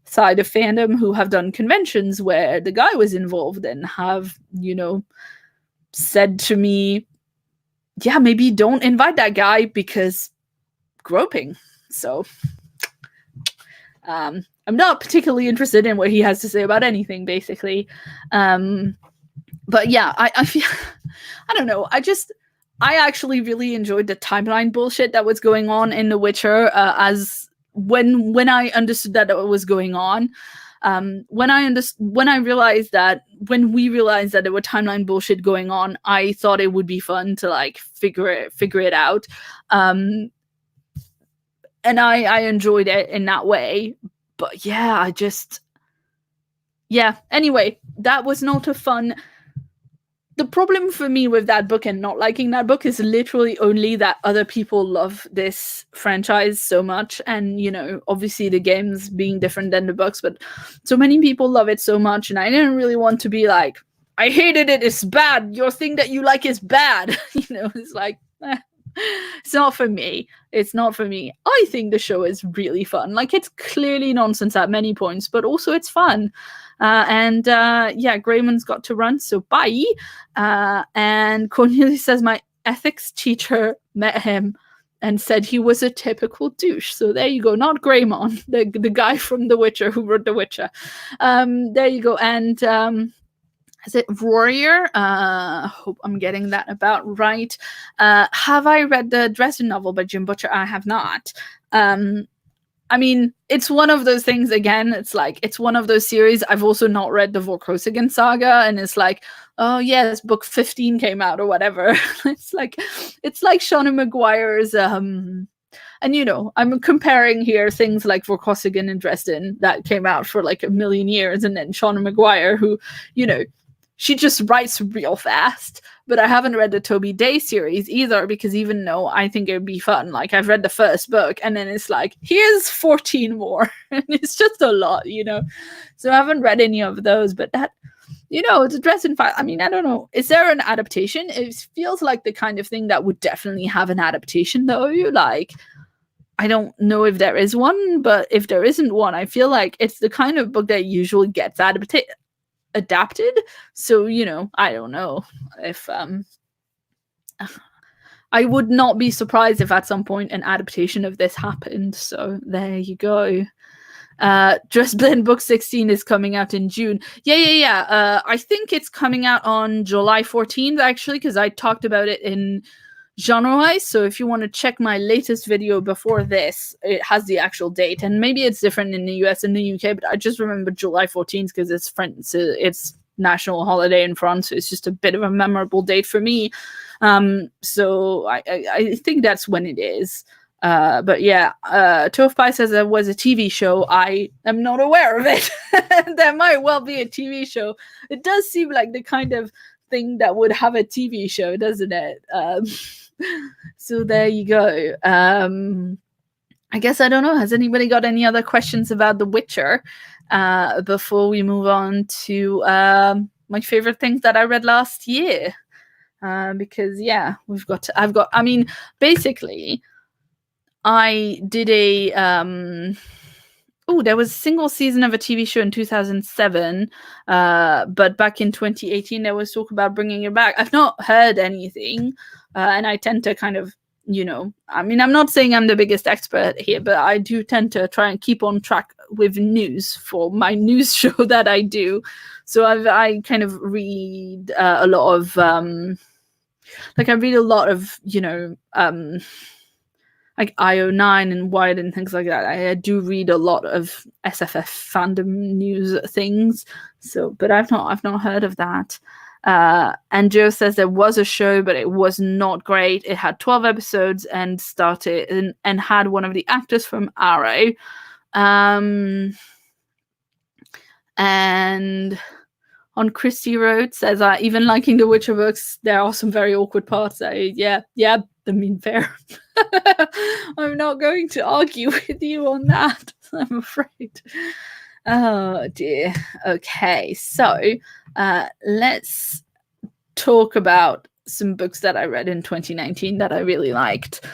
side of fandom who have done conventions where the guy was involved and have, you know, said to me, yeah, maybe don't invite that guy because groping. So I'm not particularly interested in what he has to say about anything, basically. But yeah, I feel, I don't know, I actually really enjoyed the timeline bullshit that was going on in The Witcher, as when I understood that it was going on. When we realized that there were timeline bullshit going on, I thought it would be fun to like figure it out. And I enjoyed it in that way. But yeah, anyway, that was not a fun. The problem for me with that book and not liking that book is literally only that other people love this franchise so much. And, obviously the games being different than the books, but so many people love it so much. And I didn't really want to be like, I hated it, it's bad. Your thing that you like is bad. It's like, it's not for me. It's not for me. I think the show is really fun. Like, it's clearly nonsense at many points, but also it's fun. Grayman's got to run, so bye. And Cornelius says, my ethics teacher met him and said he was a typical douche. So there you go. Not Greymon, the guy from The Witcher who wrote The Witcher. There you go. And is it Warrior? Hope I'm getting that about right. Have I read the Dresden novel by Jim Butcher? I have not. I mean, it's one of those things, again, it's like, it's one of those series. I've also not read the Vorkosigan saga, and it's like, oh yes, book 15 came out or whatever. it's like Seanan McGuire's, and I'm comparing here things like Vorkosigan and Dresden that came out for like a million years, and then Seanan McGuire, who, she just writes real fast. But I haven't read the Toby Day series either, because even though I think it would be fun, like I've read the first book and then it's like, here's 14 more. And it's just a lot, So I haven't read any of those, but that, it's a Dresden file. I mean, I don't know. Is there an adaptation? It feels like the kind of thing that would definitely have an adaptation though. Like, I don't know if there is one, but if there isn't one, I feel like it's the kind of book that usually gets adapted. So I don't know if I would not be surprised if at some point an adaptation of this happened. So there you go. Dresden book 16 is coming out in June. I think it's coming out on July 14th actually, because I talked about it in genre-wise. So if you want to check my latest video before this, it has the actual date, and maybe it's different in the US and the UK, but I just remember July 14th because it's French, it's national holiday in France, so it's just a bit of a memorable date for me. So I think that's when it is. But yeah, Tofpai says there was a TV show. I am not aware of it. There might well be a TV show. It does seem like the kind of thing that would have a TV show, doesn't it? So there you go. I guess I don't know. Has anybody got any other questions about The Witcher before we move on to my favorite things that I read last year? Because yeah, basically I did a there was a single season of a TV show in 2007, but back in 2018 there was talk about bringing it back. I've not heard anything, and I tend to kind of, I'm not saying I'm the biggest expert here, but I do tend to try and keep on track with news for my news show that I do. So I kind of read a lot of, I read a lot of, like IO9 and Wired and things like that. I do read a lot of SFF fandom news things. So, but I've not heard of that. And Joe says there was a show, but it was not great. It had 12 episodes and started and had one of the actors from Arrow. And on Christy Road says, even liking the Witcher books, there are some very awkward parts. Fair. I'm not going to argue with you on that, I'm afraid. Oh dear. Okay, so let's talk about some books that I read in 2019 that I really liked.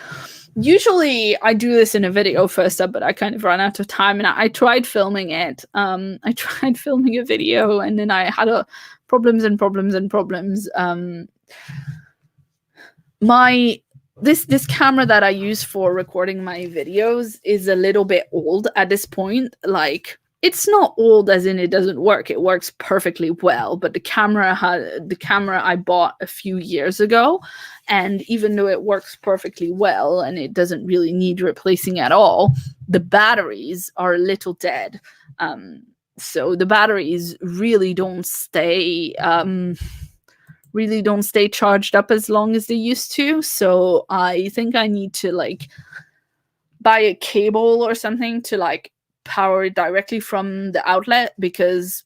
Usually I do this in a video first up, but I kind of ran out of time, and I tried filming it. I tried filming a video, and then I had problems. This camera that I use for recording my videos is a little bit old at this point. Like, it's not old as in it doesn't work. It works perfectly well, but the camera I bought a few years ago, and even though it works perfectly well and it doesn't really need replacing at all, the batteries are a little dead. So the batteries really don't stay charged up as long as they used to. So I think I need to buy a cable or something to power it directly from the outlet, because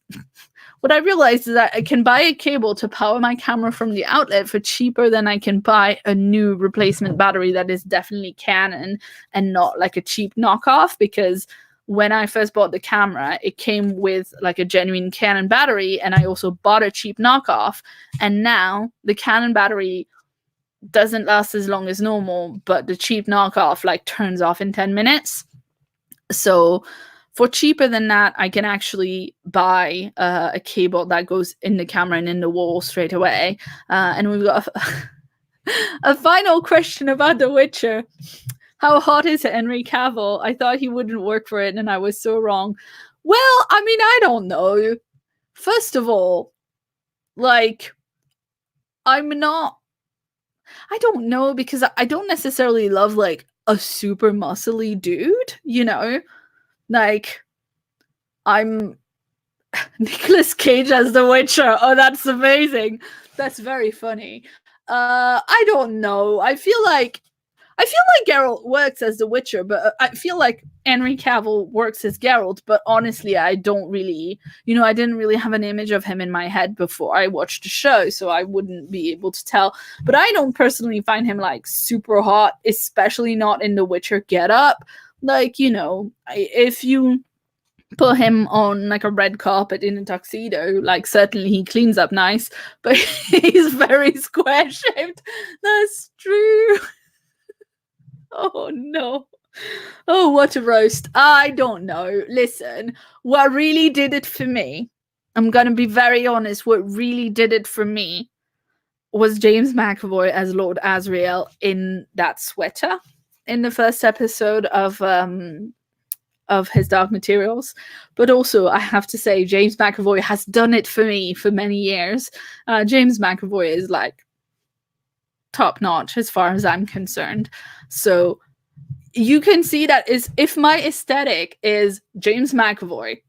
what I realized is that I can buy a cable to power my camera from the outlet for cheaper than I can buy a new replacement battery that is definitely Canon and not like a cheap knockoff. Because when I first bought the camera, it came with like a genuine Canon battery, and I also bought a cheap knockoff. And now the Canon battery doesn't last as long as normal, but the cheap knockoff like turns off in 10 minutes. So for cheaper than that, I can actually buy a cable that goes in the camera and in the wall straight away. And we've got a final question about The Witcher. How hot is Henry Cavill? I thought he wouldn't work for it, and I was so wrong. Well, I mean, I don't know. First of all, like, I don't know, because I don't necessarily love like a super muscly dude, you know? Like, I'm Nicolas Cage as The Witcher. Oh, that's amazing. That's very funny. I don't know. I feel like Geralt works as The Witcher, but I feel like Henry Cavill works as Geralt. But honestly, I don't really, I didn't really have an image of him in my head before I watched the show, so I wouldn't be able to tell. But I don't personally find him like super hot, especially not in The Witcher getup. Like, if you put him on like a red carpet in a tuxedo, like certainly he cleans up nice, but he's very square shaped. That's true. Oh no. Oh, what a roast. I don't know. Listen, what really did it for me, I'm gonna be very honest, what really did it for me was James McAvoy as Lord Asriel in that sweater in the first episode of his Dark Materials. But also, I have to say, James McAvoy has done it for me for many years. James McAvoy is like top notch as far as I'm concerned. So you can see that is, if my aesthetic is James McAvoy,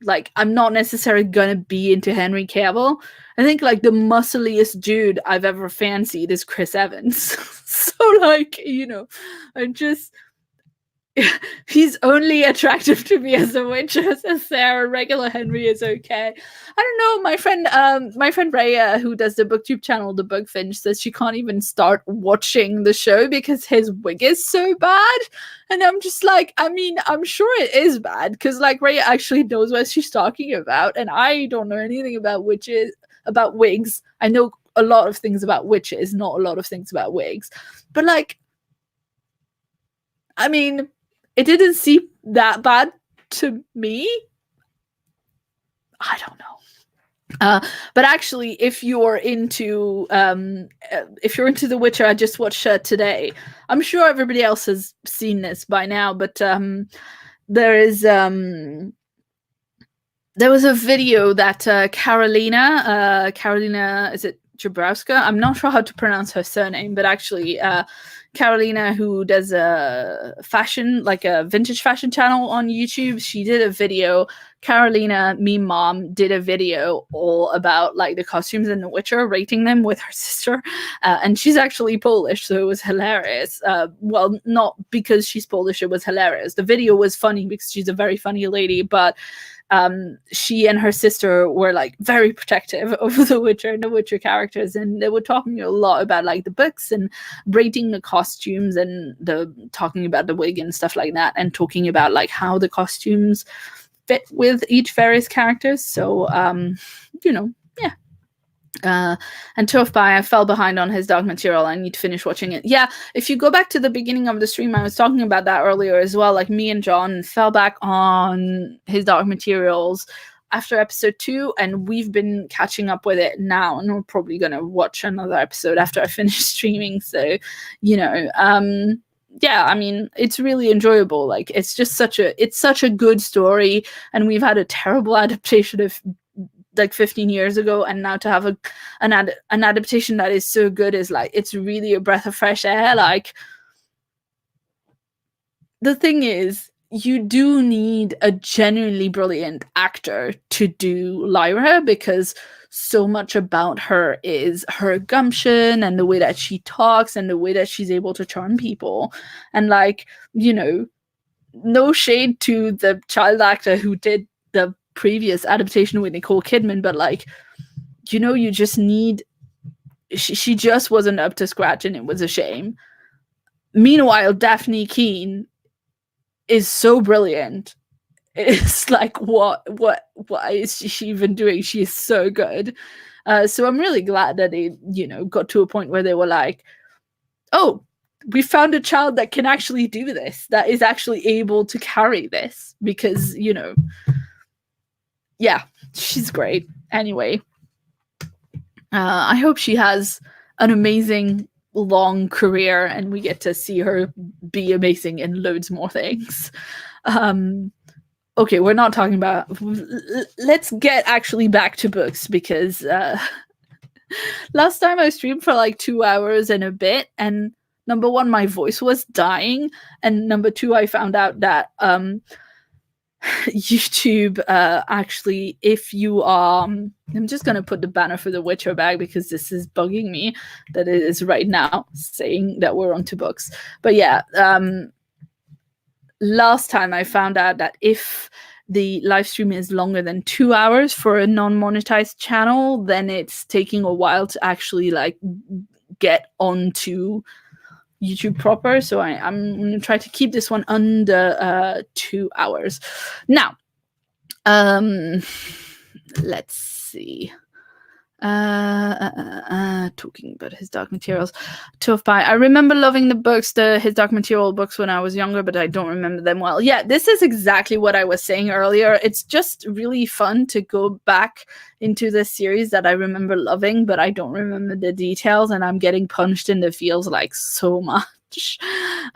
like, I'm not necessarily gonna be into Henry Cavill. I think like the muscliest dude I've ever fancied is Chris Evans. So like, I'm just he's only attractive to me as a Witcher, says Sarah. Regular Henry is okay. I don't know. My friend Raya, who does the booktube channel, The Bugfinch, says she can't even start watching the show because his wig is so bad. And I'm just like, I mean, I'm sure it is bad, because like Raya actually knows what she's talking about, and I don't know anything about wigs. I know a lot of things about witches, not a lot of things about wigs. But like, I mean, it didn't seem that bad to me. I don't know. But actually, if you're into The Witcher, I just watched today. I'm sure everybody else has seen this by now, but there was a video that Carolina, is it Jabrowska? I'm not sure how to pronounce her surname, but actually Carolina, who does a fashion, like a vintage fashion channel on YouTube, she did a video. Carolina, Meme Mom, did a video all about like the costumes in The Witcher, rating them with her sister. And she's actually Polish, so it was hilarious. Well, not because she's Polish, it was hilarious. The video was funny because she's a very funny lady, but she and her sister were like very protective of The Witcher and The Witcher characters, and they were talking a lot about like the books and rating the costumes and talking about the wig and stuff like that, and talking about like how the costumes fit with each various characters. So yeah. And Tough By, I fell behind on his Dark Material. I need to finish watching it. Yeah, if you go back to the beginning of the stream, I was talking about that earlier as well. Like, me and John fell back on his Dark Materials after episode 2, and we've been catching up with it now, and we're probably gonna watch another episode after I finish streaming. So, yeah, I mean, it's really enjoyable. Like, it's just such a good story, and we've had a terrible adaptation of like 15 years ago, and now to have an adaptation that is so good is like, it's really a breath of fresh air. Like, the thing is, you do need a genuinely brilliant actor to do Lyra, because so much about her is her gumption and the way that she talks and the way that she's able to charm people. And like, no shade to the child actor who did the previous adaptation with Nicole Kidman, but like, you just need. She just wasn't up to scratch, and it was a shame. Meanwhile, Daphne Keane is so brilliant. It's like, what is she even doing? She is so good. So I'm really glad that they, got to a point where they were like, oh, we found a child that can actually do this, that is actually able to carry this, because, yeah, she's great. Anyway, I hope she has an amazing long career and we get to see her be amazing in loads more things. Okay, we're not talking about. Let's get actually back to books, because last time I streamed for like 2 hours and a bit, and number one, my voice was dying, and number two, I found out that YouTube actually, if you are, I'm just gonna put the banner for The Witcher back because this is bugging me that it is right now saying that we're onto books. But yeah, last time I found out that if the live stream is longer than 2 hours for a non-monetized channel, then it's taking a while to actually like get onto YouTube proper. So I'm going to try to keep this one under 2 hours. Now, let's see. Talking about his Dark Materials. Tough Pie. I remember loving the books, his Dark Material books when I was younger, but I don't remember them well. Yeah, this is exactly what I was saying earlier. It's just really fun to go back into this series that I remember loving, but I don't remember the details, and I'm getting punched in the feels like so much.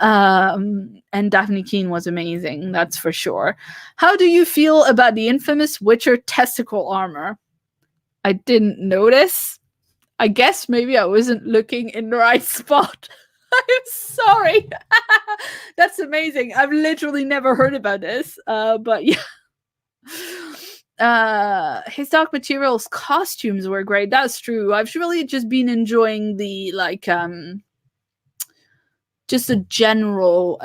And Daphne Keane was amazing, that's for sure. How do you feel about the infamous Witcher testicle armor? I didn't notice. I guess maybe I wasn't looking in the right spot. I'm sorry. That's amazing. I've literally never heard about this. But yeah. His Dark Materials costumes were great. That's true. I've really just been enjoying the just a general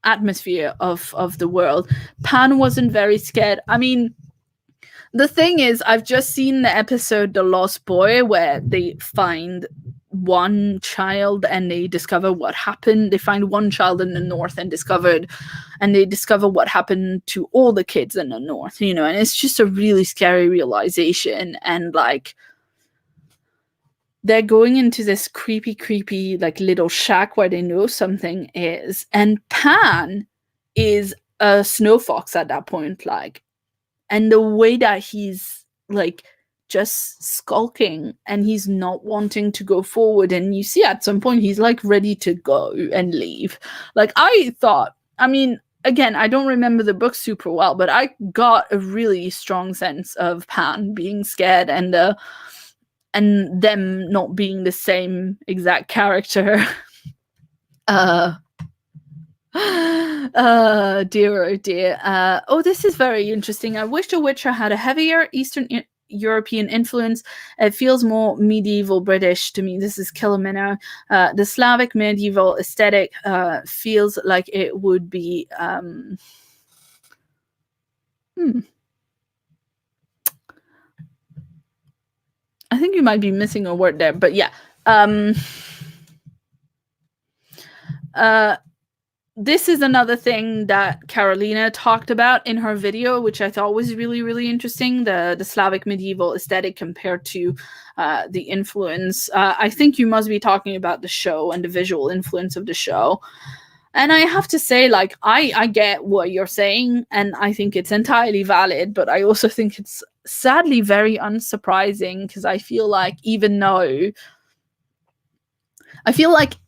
atmosphere of the world. Pan wasn't very scared. I mean, the thing is, I've just seen the episode The Lost Boy, where they find one child and they discover what happened. They find one child in the north and they discover what happened to all the kids in the north, and it's just a really scary realization. And like, they're going into this creepy like little shack where they know something is, and Pan is a snow fox at that point, like. And the way that he's like just skulking and he's not wanting to go forward, and you see at some point he's like ready to go and leave. Like, I thought, I mean, again, I don't remember the book super well, but I got a really strong sense of Pan being scared and them not being the same exact character. Dear, oh dear. Oh, this is very interesting. I wish The Witcher had a heavier Eastern European influence. It feels more medieval British to me. This is Kilomino. The Slavic medieval aesthetic feels like it would be I think you might be missing a word there, but yeah. This is another thing that Carolina talked about in her video, which I thought was really, really interesting, the Slavic medieval aesthetic compared to the influence. I think you must be talking about the show and the visual influence of the show. And I have to say, like, I get what you're saying, and I think it's entirely valid, but I also think it's sadly very unsurprising, because I feel like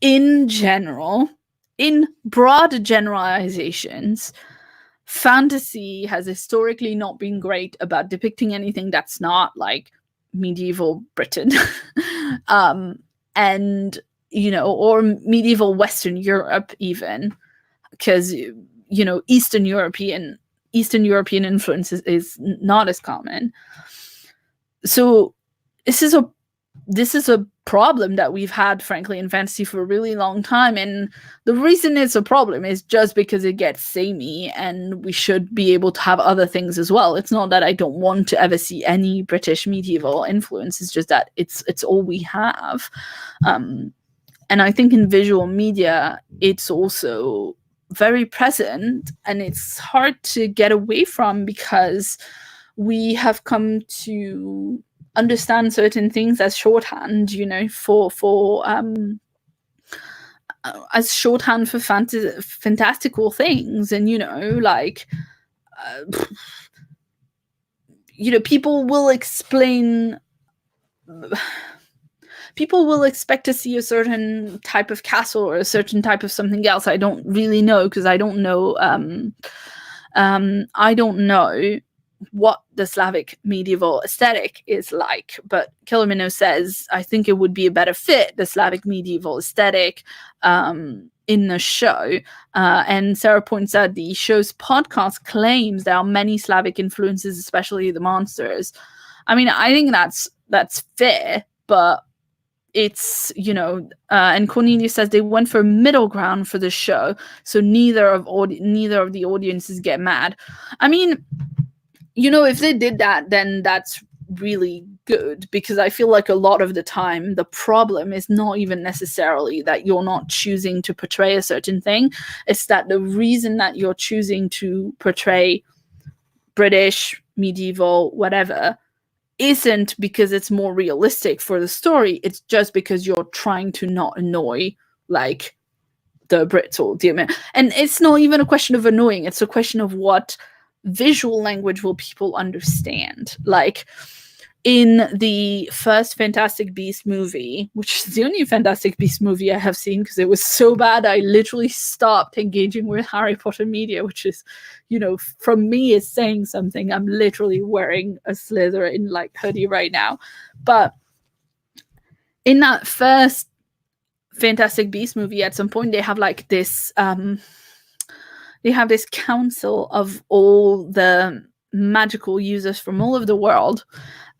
in general, in broad generalizations, fantasy has historically not been great about depicting anything that's not like medieval Britain. And or medieval Western Europe even, because Eastern European influence is not as common. So this is a this is a problem that we've had, frankly, in fantasy for a really long time. And the reason it's a problem is just because it gets samey, and we should be able to have other things as well. It's not that I don't want to ever see any British medieval influence. It's just that it's all we have. And I think in visual media, it's also very present, and it's hard to get away from, because we have come to understand certain things as shorthand, for as shorthand for fantastical things. And like people will expect to see a certain type of castle or a certain type of something else. I don't really know, because I don't know what the Slavic medieval aesthetic is like, but Killer Minnow says, I think it would be a better fit, the Slavic medieval aesthetic, in the show. And Sarah points out the show's podcast claims there are many Slavic influences, especially the monsters. I mean, I think that's fair, but it's, and Cornelia says they went for middle ground for the show, so neither of the audiences get mad. I mean, if they did that, then that's really good, because I feel like a lot of the time the problem is not even necessarily that you're not choosing to portray a certain thing. It's that the reason that you're choosing to portray British, medieval, whatever, isn't because it's more realistic for the story. It's just because you're trying to not annoy like the Brits or the Americans. And it's not even a question of annoying. It's a question of what visual language will people understand. Like in the first Fantastic Beast movie, which is the only Fantastic Beast movie I have seen because it was so bad I literally stopped engaging with Harry Potter media, which is, from me is saying something. I'm literally wearing a Slytherin like hoodie right now. But in that first Fantastic Beast movie, at some point they have like this council of all the magical users from all over the world.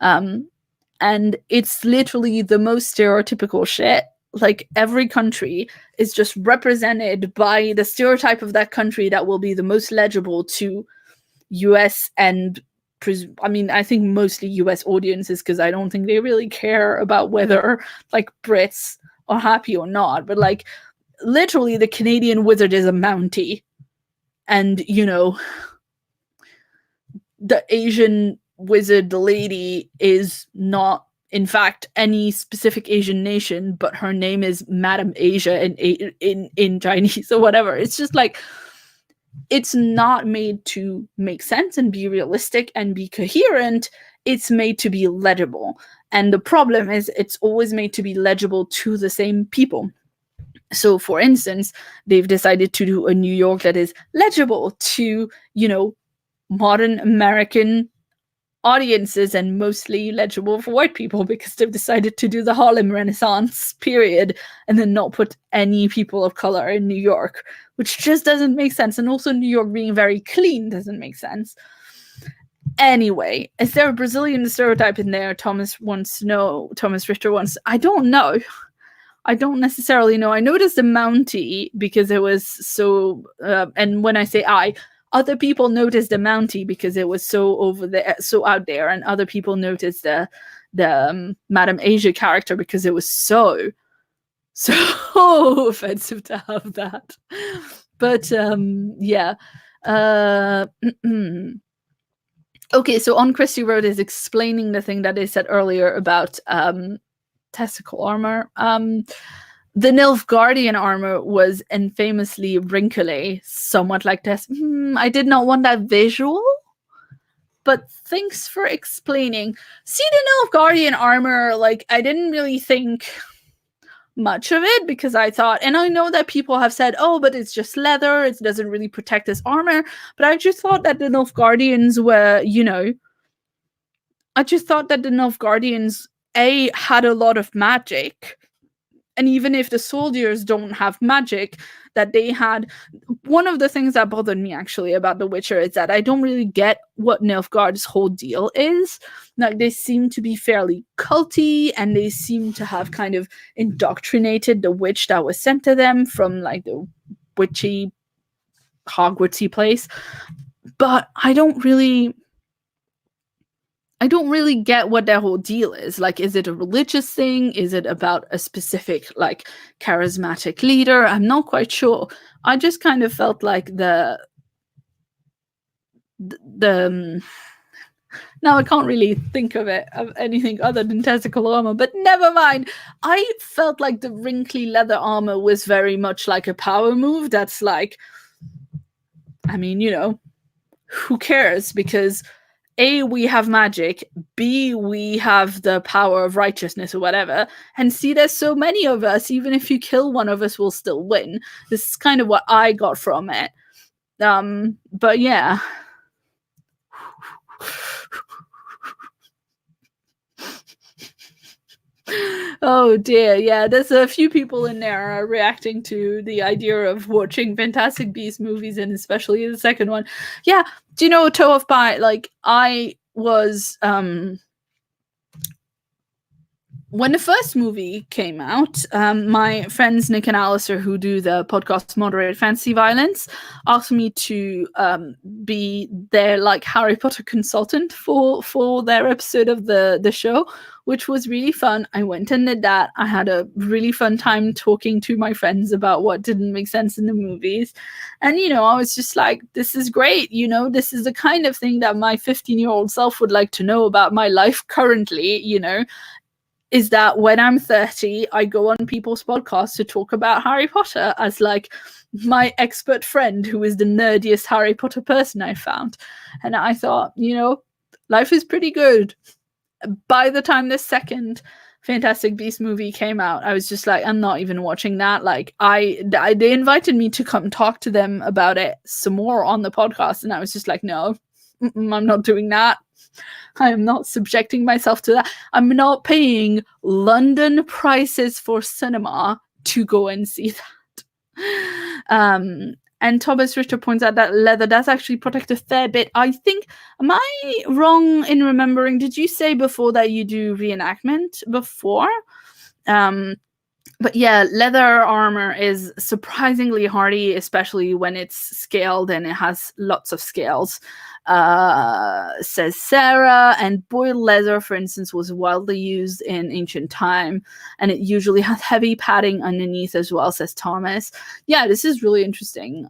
And it's literally the most stereotypical shit. Like every country is just represented by the stereotype of that country that will be the most legible to US and I think mostly US audiences, because I don't think they really care about whether like Brits are happy or not. But like literally the Canadian wizard is a Mountie. And, the Asian wizard lady is not, in fact, any specific Asian nation, but her name is Madam Asia in Chinese or whatever. It's just like, it's not made to make sense and be realistic and be coherent. It's made to be legible. And the problem is it's always made to be legible to the same people. So, for instance, they've decided to do a New York that is legible to, modern American audiences and mostly legible for white people, because they've decided to do the Harlem Renaissance period and then not put any people of color in New York, which just doesn't make sense. And also New York being very clean doesn't make sense. Anyway, is there a Brazilian stereotype in there? Thomas Richter wants, I don't know. I don't necessarily know. I noticed the Mountie because it was so, and when I say other people noticed the Mountie because it was so over there, so out there, and other people noticed the Madame Asia character because it was so offensive to have that. But yeah. Okay, so On Christie Road is explaining the thing that I said earlier about testicle armor. The Nilfgaardian armor was infamously wrinkly, somewhat like this. I did not want that visual, but thanks for explaining. See, the Nilfgaardian armor, like, I didn't really think much of it because I thought, and I know that people have said, oh, but it's just leather, it doesn't really protect this armor, but I just thought that the Nilfgaardians were, I just thought that the Nilfgaardians, had a lot of magic, and even if the soldiers don't have magic, that they had. One of the things that bothered me actually about The Witcher is that I don't really get what Nilfgaard's whole deal is. Like, they seem to be fairly culty, and they seem to have kind of indoctrinated the witch that was sent to them from like the witchy Hogwartsy place. But I don't really get what their whole deal is. Like, is it a religious thing? Is it about a specific, like, charismatic leader? I'm not quite sure. I just kind of felt like now I can't really think of anything other than testicle armor, but never mind. I felt like the wrinkly leather armor was very much like a power move. That's like, I mean, who cares? Because A, we have magic, B, we have the power of righteousness or whatever, and C, there's so many of us, even if you kill one of us, we'll still win. This is kind of what I got from it. But yeah. Oh dear, yeah, there's a few people in there reacting to the idea of watching Fantastic Beasts movies, and especially the second one. Yeah, do you know Toe of Pie? Like, I was when the first movie came out, my friends Nick and Alistair, who do the podcast Moderated Fantasy Violence, asked me to be their like Harry Potter consultant for their episode of the show, which was really fun. I went and did that. I had a really fun time talking to my friends about what didn't make sense in the movies. And, I was just like, this is great. This is the kind of thing that my 15-year-old self would like to know about my life currently, is that when I'm 30, I go on people's podcasts to talk about Harry Potter as like my expert friend who is the nerdiest Harry Potter person I found. And I thought, life is pretty good. By the time the second Fantastic Beasts movie came out, I was just like, I'm not even watching that. Like, they invited me to come talk to them about it some more on the podcast, and I was just like, no, I'm not doing that. I am not subjecting myself to that. I'm not paying London prices for cinema to go and see that. And Thomas Richter points out that leather does actually protect a fair bit. I think, am I wrong in remembering? Did you say before that you do reenactment before? But yeah, leather armor is surprisingly hardy, especially when it's scaled and it has lots of scales, says Sarah. And boiled leather, for instance, was widely used in ancient time, and it usually has heavy padding underneath as well, says Thomas. Yeah, this is really interesting.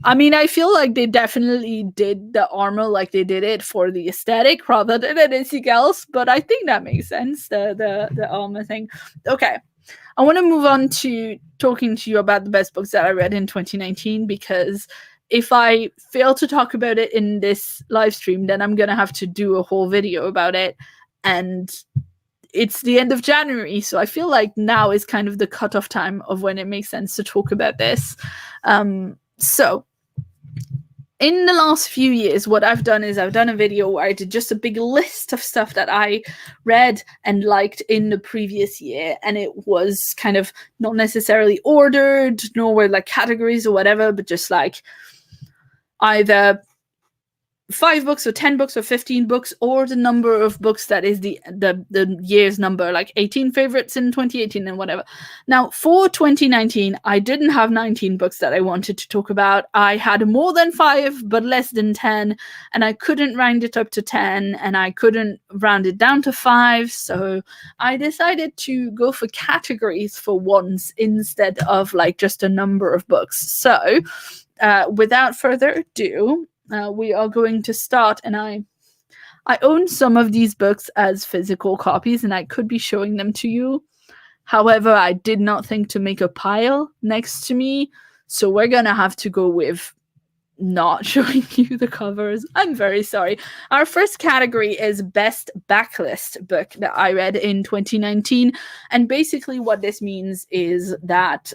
I mean, I feel like they definitely did the armor like they did it for the aesthetic rather than anything else, but I think that makes sense, the armor thing. Okay, I want to move on to talking to you about the best books that I read in 2019, because if I fail to talk about it in this live stream, then I'm going to have to do a whole video about it, and it's the end of January, so I feel like now is kind of the cutoff time of when it makes sense to talk about this. So, in the last few years, what I've done is I've done a video where I did just a big list of stuff that I read and liked in the previous year, and it was kind of not necessarily ordered, nor were like categories or whatever, but just like either 5 books or 10 books or 15 books, or the number of books that is the year's number, like 18 favorites in 2018 and whatever. Now, for 2019, I didn't have 19 books that I wanted to talk about. I had more than 5, but less than 10, and I couldn't round it up to 10, and I couldn't round it down to 5, so I decided to go for categories for once instead of like just a number of books. So, without further ado, we are going to start, and I own some of these books as physical copies, and I could be showing them to you. However, I did not think to make a pile next to me, so we're gonna have to go with not showing you the covers. I'm very sorry. Our first category is best backlist book that I read in 2019, and basically what this means is that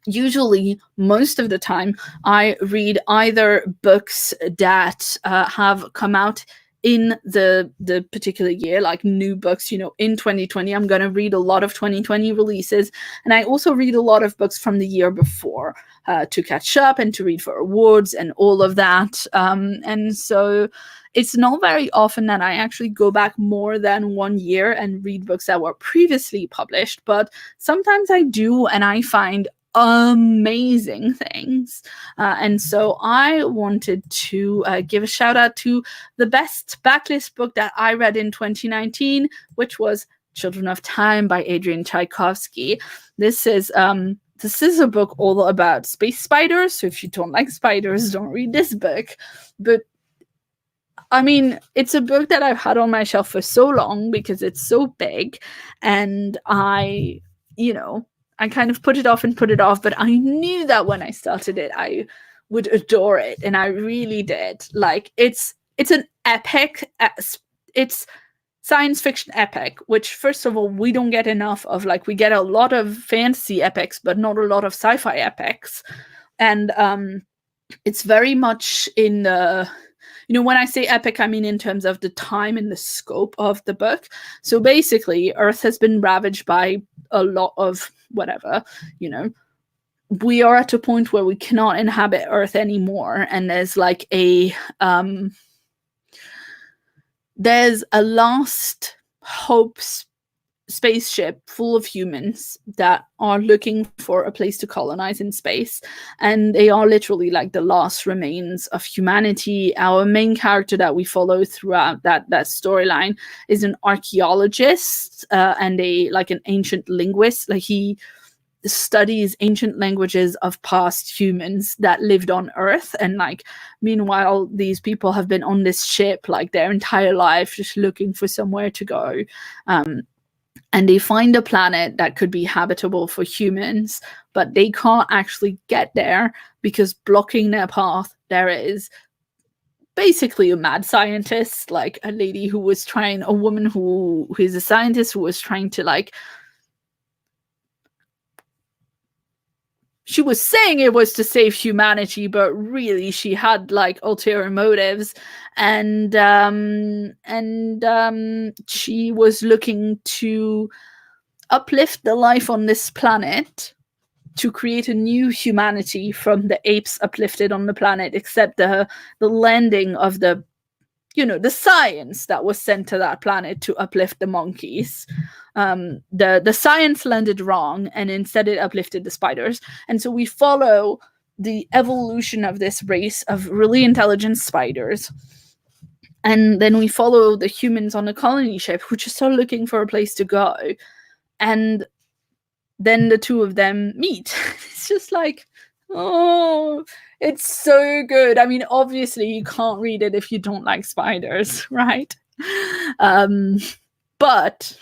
usually, most of the time, I read either books that have come out in the particular year, like new books, you know, in 2020. I'm going to read a lot of 2020 releases, and I also read a lot of books from the year before to catch up and to read for awards and all of that. And so it's not very often that I actually go back more than 1 year and read books that were previously published, but sometimes I do, and I find amazing things. And so I wanted to give a shout out to the best backlist book that I read in 2019, which was Children of Time by Adrian Tchaikovsky. This is a book all about space spiders. So if you don't like spiders, don't read this book. But I mean, it's a book that I've had on my shelf for so long because it's so big, and I kind of put it off, but I knew that when I started it, I would adore it, and I really did. Like, it's an epic, it's science fiction epic, which, first of all, we don't get enough of. Like, we get a lot of fantasy epics, but not a lot of sci-fi epics, and it's very much in the... when I say epic, I mean in terms of the time and the scope of the book. So basically, Earth has been ravaged by a lot of whatever, we are at a point where we cannot inhabit Earth anymore. And there's like there's a last hope spaceship full of humans that are looking for a place to colonize in space, and they are literally like the last remains of humanity. Our main character that we follow throughout that storyline is an archaeologist and an ancient linguist. Like, he studies ancient languages of past humans that lived on Earth, and meanwhile these people have been on this ship like their entire life, just looking for somewhere to go. And they find a planet that could be habitable for humans, but they can't actually get there because blocking their path, there is basically a mad scientist, like a lady who was trying, a woman who is a scientist who was trying to she was saying it was to save humanity, but really she had ulterior motives, and she was looking to uplift the life on this planet to create a new humanity from the apes uplifted on the planet, except the landing of the science that was sent to that planet to uplift the monkeys. The science landed wrong, and instead it uplifted the spiders. And so we follow the evolution of this race of really intelligent spiders. And then we follow the humans on the colony ship who just are looking for a place to go. And then the two of them meet. It's just oh, it's so good. I mean, obviously you can't read it if you don't like spiders, right? But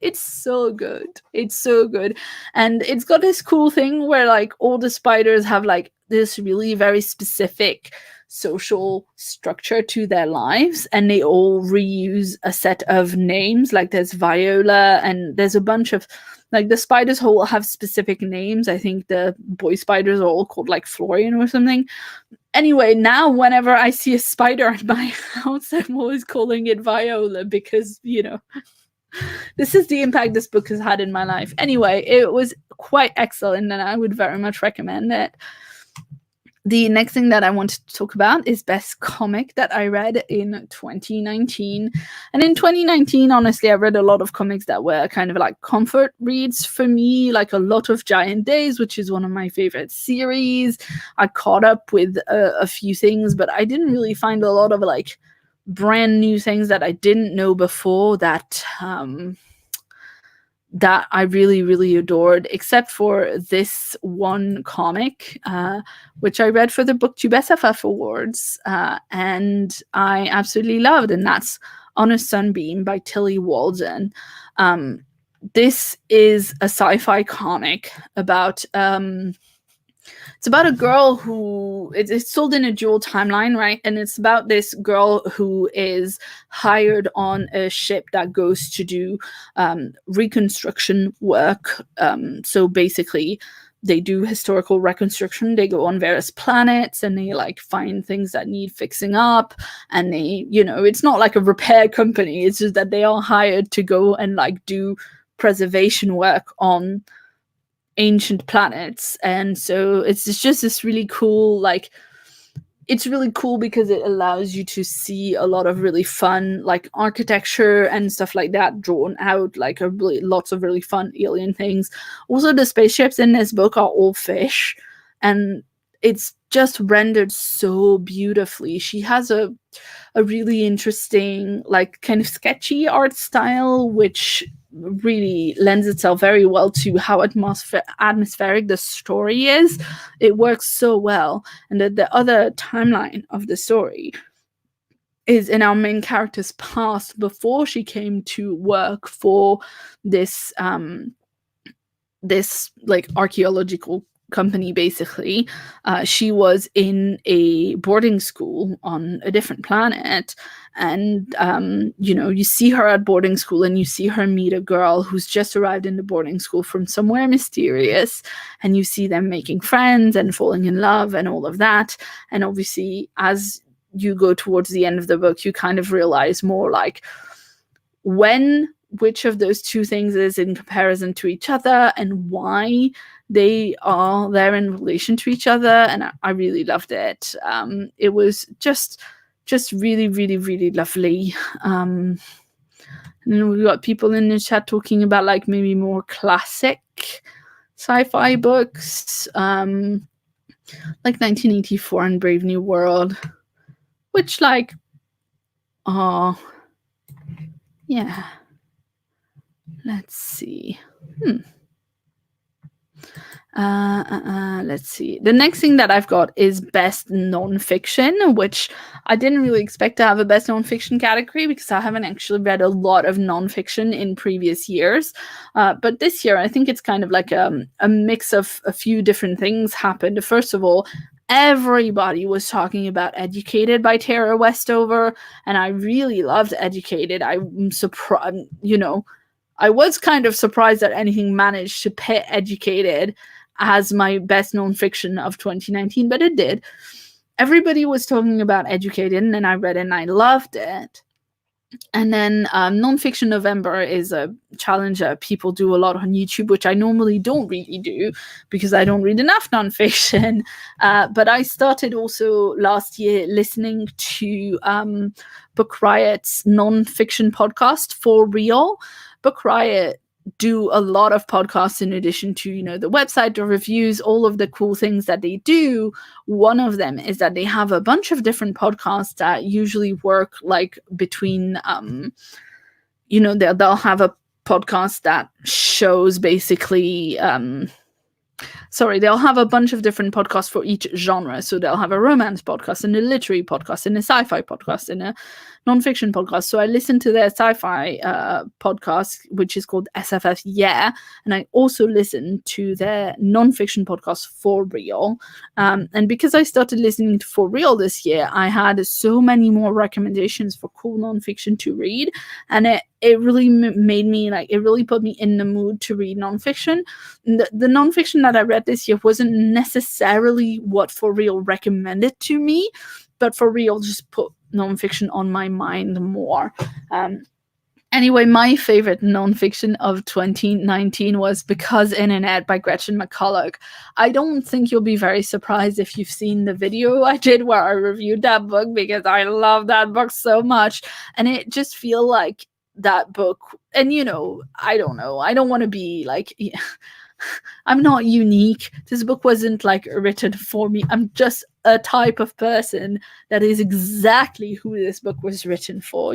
it's so good. It's so good. And it's got this cool thing where all the spiders have this really very specific social structure to their lives, and they all reuse a set of names. There's Viola, and there's a bunch of the spiders all have specific names. I think the boy spiders are all called Florian or something. Anyway, now whenever I see a spider in my house, I'm always calling it Viola because, this is the impact this book has had in my life. Anyway, it was quite excellent, and I would very much recommend it. The next thing that I wanted to talk about is best comic that I read in 2019. And in 2019, honestly, I read a lot of comics that were kind of comfort reads for me, a lot of Giant Days, which is one of my favorite series. I caught up with a few things, but I didn't really find a lot of brand new things that I didn't know before that that I really, really adored, except for this one comic, which I read for the BookTube SFF Awards, and I absolutely loved, and that's On a Sunbeam by Tilly Walden. This is a sci-fi comic about... it's about a girl who it's told in a dual timeline, right? And it's about this girl who is hired on a ship that goes to do reconstruction work. So basically, they do historical reconstruction. They go on various planets and they like find things that need fixing up, and they, it's not like a repair company. It's just that they are hired to go and like do preservation work on ancient planets. And so it's just this really cool, like, it's really cool because it allows you to see a lot of really fun like architecture and stuff like that drawn out, like lots of really fun alien things. Also, the spaceships in this book are all fish, and it's just rendered so beautifully. She has a really interesting, like, kind of sketchy art style, which really lends itself very well to how atmospheric the story is. It works so well. And the other timeline of the story is in our main character's past, before she came to work for this this like archaeological company. Basically, she was in a boarding school on a different planet, and you see her at boarding school, and you see her meet a girl who's just arrived in the boarding school from somewhere mysterious, and you see them making friends and falling in love and all of that. And obviously, as you go towards the end of the book, you kind of realize more like which of those two things is in comparison to each other and why they are there in relation to each other. And I really loved it. It was just really, really, really lovely. And then we've got people in the chat talking about like maybe more classic sci-fi books, like 1984 and Brave New World, which like, yeah. Let's see. Let's see. The next thing that I've got is best nonfiction, which I didn't really expect to have a best nonfiction category because I haven't actually read a lot of nonfiction in previous years. But this year, I think it's kind of like a mix of a few different things happened. First of all, everybody was talking about Educated by Tara Westover, and I really loved Educated. I'm surprised, I was kind of surprised that anything managed to pit Educated as my best nonfiction of 2019, but it did. Everybody was talking about Educated, and then I read it and I loved it. And then Nonfiction November is a challenge that people do a lot on YouTube, which I normally don't really do because I don't read enough nonfiction. But I started also last year listening to Book Riot's nonfiction podcast, For Real. Book Riot do a lot of podcasts in addition to, the website, the reviews, all of the cool things that they do. One of them is that they have a bunch of different podcasts that usually work like between, they'll have a podcast that shows basically, they'll have a bunch of different podcasts for each genre. So they'll have a romance podcast and a literary podcast and a sci-fi podcast and a nonfiction podcast. So I listened to their sci-fi podcast, which is called SFF Yeah, and I also listened to their nonfiction podcast For Real. And because I started listening to For Real this year, I had so many more recommendations for cool nonfiction to read, and it really made me it really put me in the mood to read nonfiction. The nonfiction that I read this year wasn't necessarily what For Real recommended to me, but For Real just put nonfiction on my mind more. Anyway, my favorite nonfiction of 2019 was Because Internet by Gretchen McCulloch. I don't think you'll be very surprised if you've seen the video I did where I reviewed that book, because I love that book so much. And it just feels like that book, and I don't know, I don't want to be like, I'm not unique. This book wasn't written for me. I'm just a type of person that is exactly who this book was written for.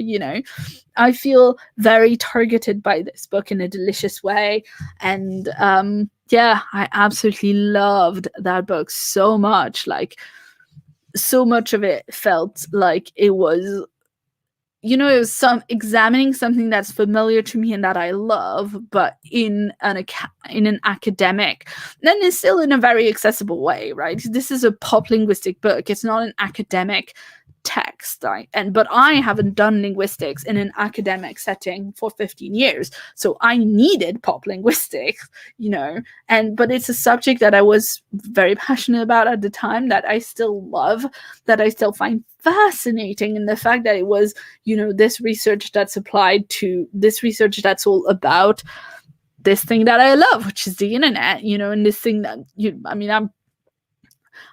I feel very targeted by this book in a delicious way. And I absolutely loved that book so much. So much of it felt like it was, it was examining something that's familiar to me and that I love, but in an academic, then it's still in a very accessible way, right? This is a pop linguistic book. It's not an academic text, right? But I haven't done linguistics in an academic setting for 15 years, so I needed pop linguistics, but it's a subject that I was very passionate about at the time, that I still love, that I still find fascinating, and the fact that it was, this research that's applied to this research that's all about this thing that I love, which is the internet, and this thing that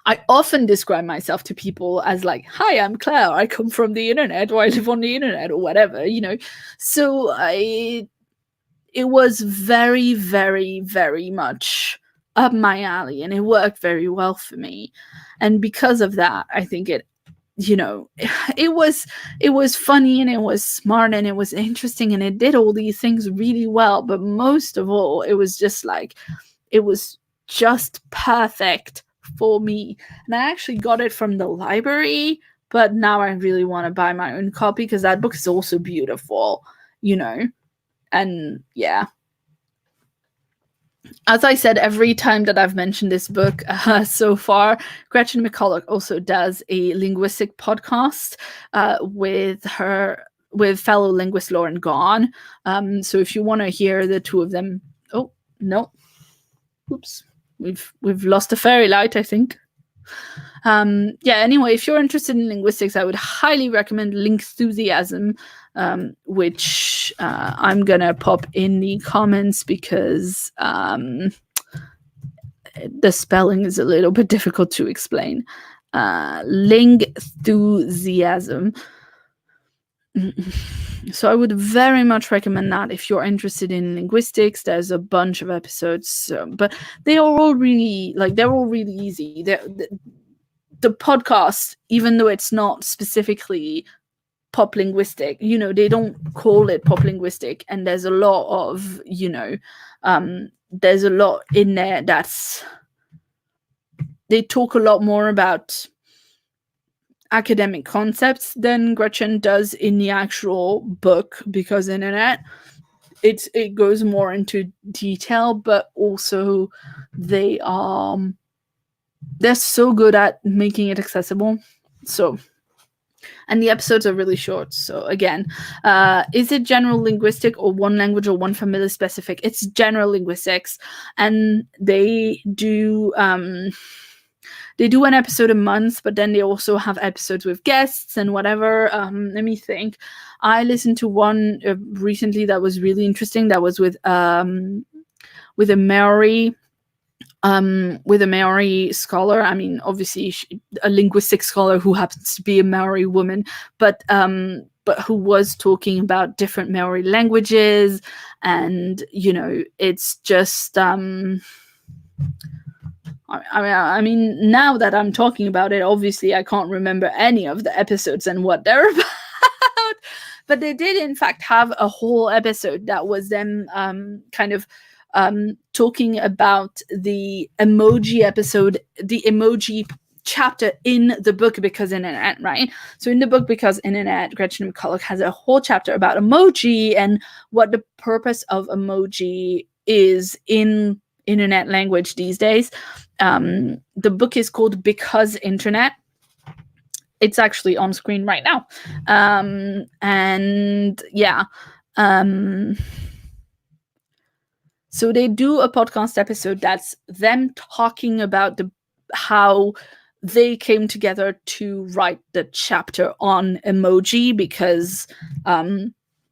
I often describe myself to people as like, hi, I'm Claire, I come from the internet, or I live on the internet, or whatever, So it was very, very, very much up my alley, and it worked very well for me. And because of that, I think it was funny, and it was smart, and it was interesting, and it did all these things really well. But most of all, it was just perfect for me. And I actually got it from the library, but now I really want to buy my own copy, because that book is also beautiful, and yeah. As I said, every time that I've mentioned this book so far, Gretchen McCulloch also does a linguistic podcast with fellow linguist Lauren Gahn. So if you want to hear the two of them, oh no, oops, we've lost a fairy light, I think. Anyway, if you're interested in linguistics, I would highly recommend Linkthusiasm, which I'm gonna pop in the comments, because the spelling is a little bit difficult to explain. Linkthusiasm. So I would very much recommend that if you're interested in linguistics. There's a bunch of episodes, but they're all really easy. The podcast, even though it's not specifically pop linguistic, they don't call it pop linguistic, and there's a lot of, there's a lot in there they talk a lot more about academic concepts than Gretchen does in the actual book, because internet, it goes more into detail, but also they're so good at making it accessible. So, and the episodes are really short. So again, is it general linguistic or one language or one family specific? It's general linguistics, and they do an episode a month, but then they also have episodes with guests and whatever. Let me think. I listened to one recently that was really interesting. That was with a Maori scholar. I mean, obviously a linguistic scholar who happens to be a Maori woman, but who was talking about different Maori languages, and it's just I mean, now that I'm talking about it, obviously I can't remember any of the episodes and what they're about. But they did, in fact, have a whole episode that was them talking about the emoji episode, the emoji chapter in the book, because internet, right? So in the book, because internet, Gretchen McCulloch has a whole chapter about emoji and what the purpose of emoji is in internet language these days. The book is called Because Internet. It's actually on screen right now. So they do a podcast episode that's them talking about how they came together to write the chapter on emoji, because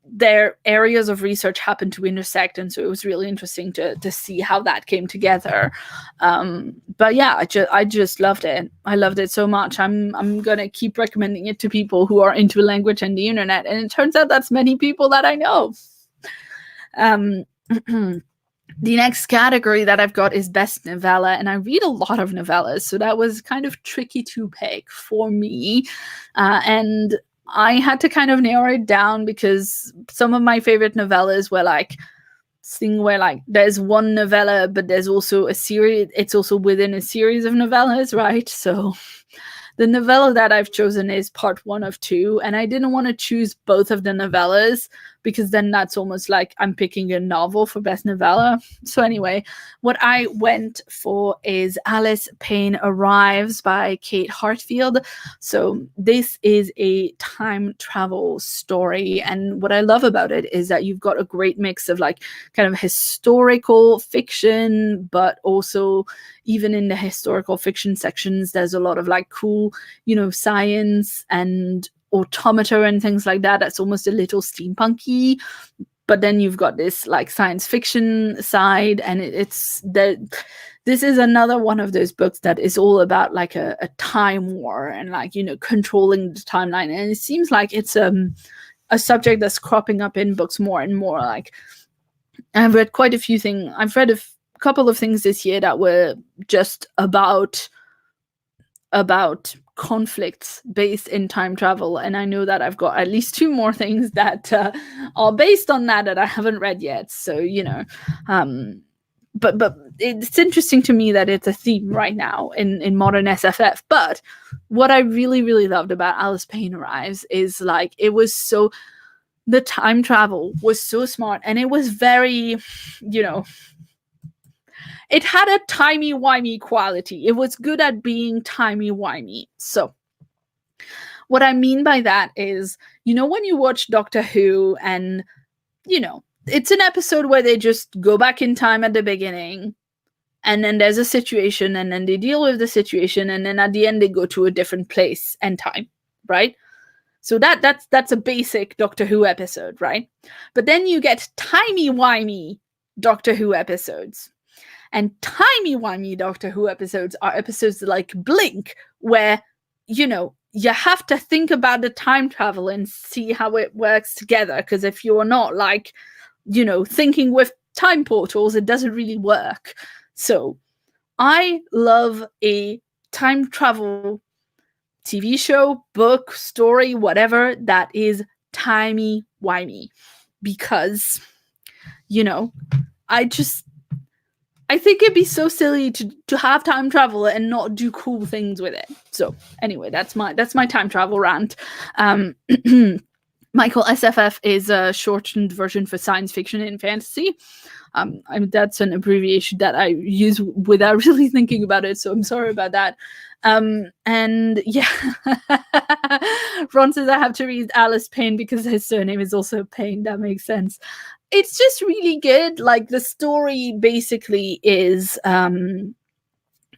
their areas of research happen to intersect, and so it was really interesting to see how that came together. But yeah, I just loved it. I loved it so much. I'm gonna keep recommending it to people who are into language and the internet, and it turns out that's many people that I know. The next category that I've got is best novella, and I read a lot of novellas, so that was kind of tricky to pick for me, and I had to kind of narrow it down, because some of my favorite novellas were like thing where like there's one novella, but there's also a series. It's also within a series of novellas, right? So the novella that I've chosen is part 1 of 2, and I didn't want to choose both of the novellas because then that's almost like I'm picking a novel for best novella. So anyway, what I went for is Alice Payne Arrives by Kate Hartfield. So this is a time travel story, and what I love about it is that you've got a great mix of like kind of historical fiction, but also even in the historical fiction sections there's a lot of like cool, science and automata and things like that. That's almost a little steampunky, but then you've got this like science fiction side, and it's that this is another one of those books that is all about like a time war and like controlling the timeline. And it seems like it's a subject that's cropping up in books more and more. Like I've read quite a few things. I've read a couple of things this year that were just about conflicts based in time travel, and I know that I've got at least 2 more things that are based on that I haven't read yet. So but it's interesting to me that it's a theme right now in modern SFF. But what I really, really loved about Alice Payne Arrives is like the time travel was so smart, and it was very, it had a timey-wimey quality. It was good at being timey-wimey. So what I mean by that is, when you watch Doctor Who and, it's an episode where they just go back in time at the beginning, and then there's a situation, and then they deal with the situation, and then at the end they go to a different place and time, right? So that's a basic Doctor Who episode, right? But then you get timey-wimey Doctor Who episodes. And timey-wimey Doctor Who episodes are episodes like Blink, where, you have to think about the time travel and see how it works together. Because if you're not like, thinking with time portals, it doesn't really work. So I love a time travel TV show, book, story, whatever, that is timey-wimey. Because, I think it'd be so silly to have time travel and not do cool things with it. So anyway, that's my time travel rant. Michael, SFF is a shortened version for science fiction and fantasy. That's an abbreviation that I use without really thinking about it, so I'm sorry about that. And yeah, Ron says I have to read Alice Payne because his surname is also Payne. That makes sense. It's just really good. Like the story basically is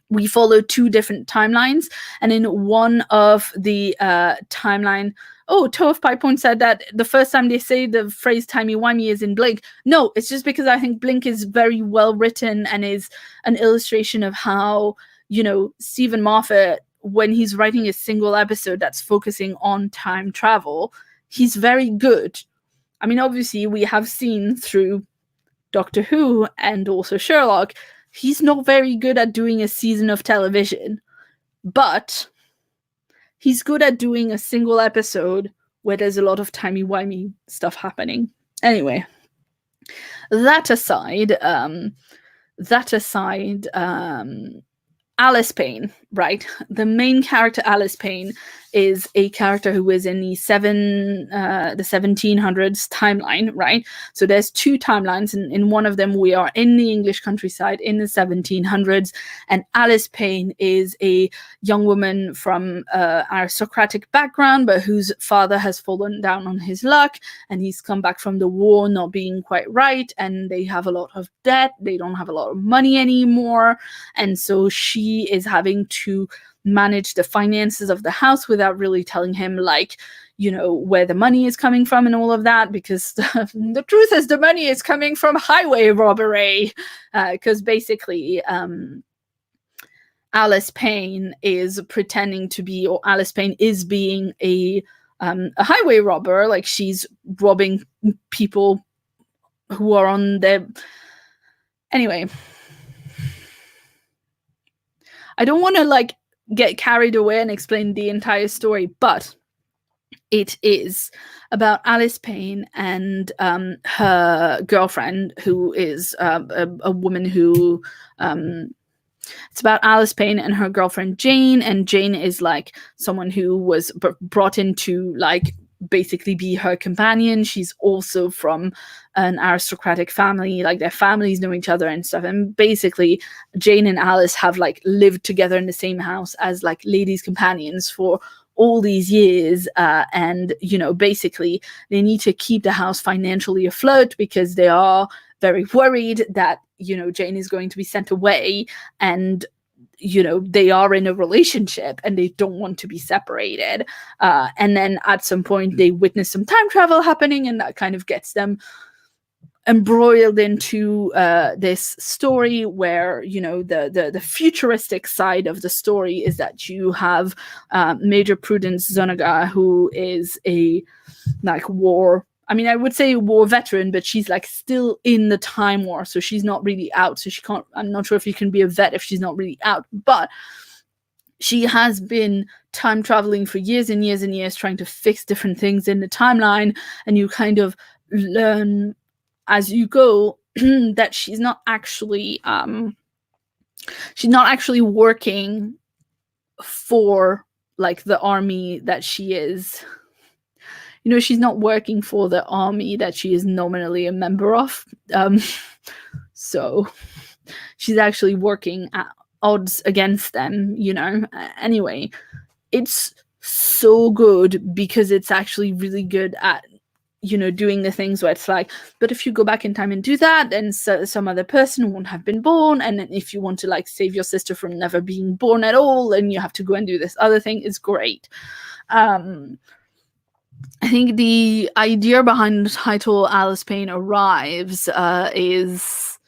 we follow 2 different timelines, and in one of the timeline, Tove Pie Point said that the first time they say the phrase timey-wimey is in Blink. No, it's just because I think Blink is very well written and is an illustration of how, Stephen Moffat, when he's writing a single episode that's focusing on time travel, he's very good. I mean, obviously, we have seen through Doctor Who and also Sherlock, he's not very good at doing a season of television, but he's good at doing a single episode where there's a lot of timey-wimey stuff happening. Anyway, that aside, Alice Payne, right? The main character, Alice Payne, is a character who is in the 1700s timeline, right? So there's 2 timelines, and in one of them we are in the English countryside in the 1700s, and Alice Payne is a young woman from aristocratic background, but whose father has fallen down on his luck, and he's come back from the war not being quite right, and they have a lot of debt, they don't have a lot of money anymore, and so she is having to manage the finances of the house without really telling him, like, where the money is coming from and all of that, because the truth is the money is coming from highway robbery, because basically Alice Payne is pretending to be, or Alice Payne is being a highway robber. Like, she's robbing people who are on their... Anyway, I don't want to get carried away and explain the entire story, but it is about Alice Payne and her girlfriend, who is a woman who... it's about Alice Payne and her girlfriend Jane, and Jane is someone who was brought into basically be her companion. She's also from an aristocratic family, like their families know each other and stuff. And basically, Jane and Alice have like lived together in the same house as like ladies' companions for all these years, and basically they need to keep the house financially afloat because they are very worried that Jane is going to be sent away, and they are in a relationship and they don't want to be separated. And then at some point they witness some time travel happening, and that kind of gets them embroiled into this story where the futuristic side of the story is that you have Major Prudence Zuniga, who is a like war, I would say war veteran, but she's like still in the time war, so she's not really out, so she can't, I'm not sure if you can be a vet if she's not really out, but she has been time traveling for years and years and years, trying to fix different things in the timeline, and you kind of learn as you go that she's not actually working for like the army that she is. She's not working for the army that she is nominally a member of. So she's actually working at odds against them, Anyway, it's so good because it's actually really good at doing the things where it's like, but if you go back in time and do that, then some other person won't have been born, and then if you want to like save your sister from never being born at all, then you have to go and do this other thing. Is great. I think the idea behind the title Alice Payne Arrives is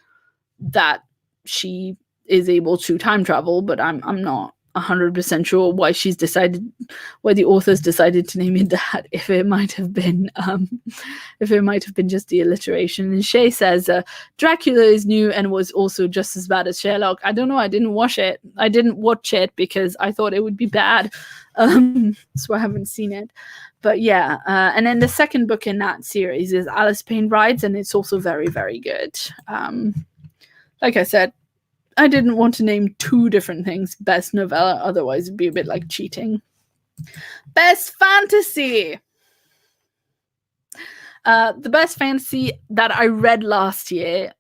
that she is able to time travel, but I'm not 100% sure why the authors decided to name it that, if it might have been just the alliteration. And Shay says Dracula is new and was also just as bad as Sherlock. I don't know, I didn't watch it because I thought it would be bad, so I haven't seen it. But yeah, and then the second book in that series is Alice Payne Rides, and it's also very, very good. Like I said, I didn't want to name two different things best novella, otherwise it'd be a bit like cheating. Best fantasy! The best fantasy that I read last year,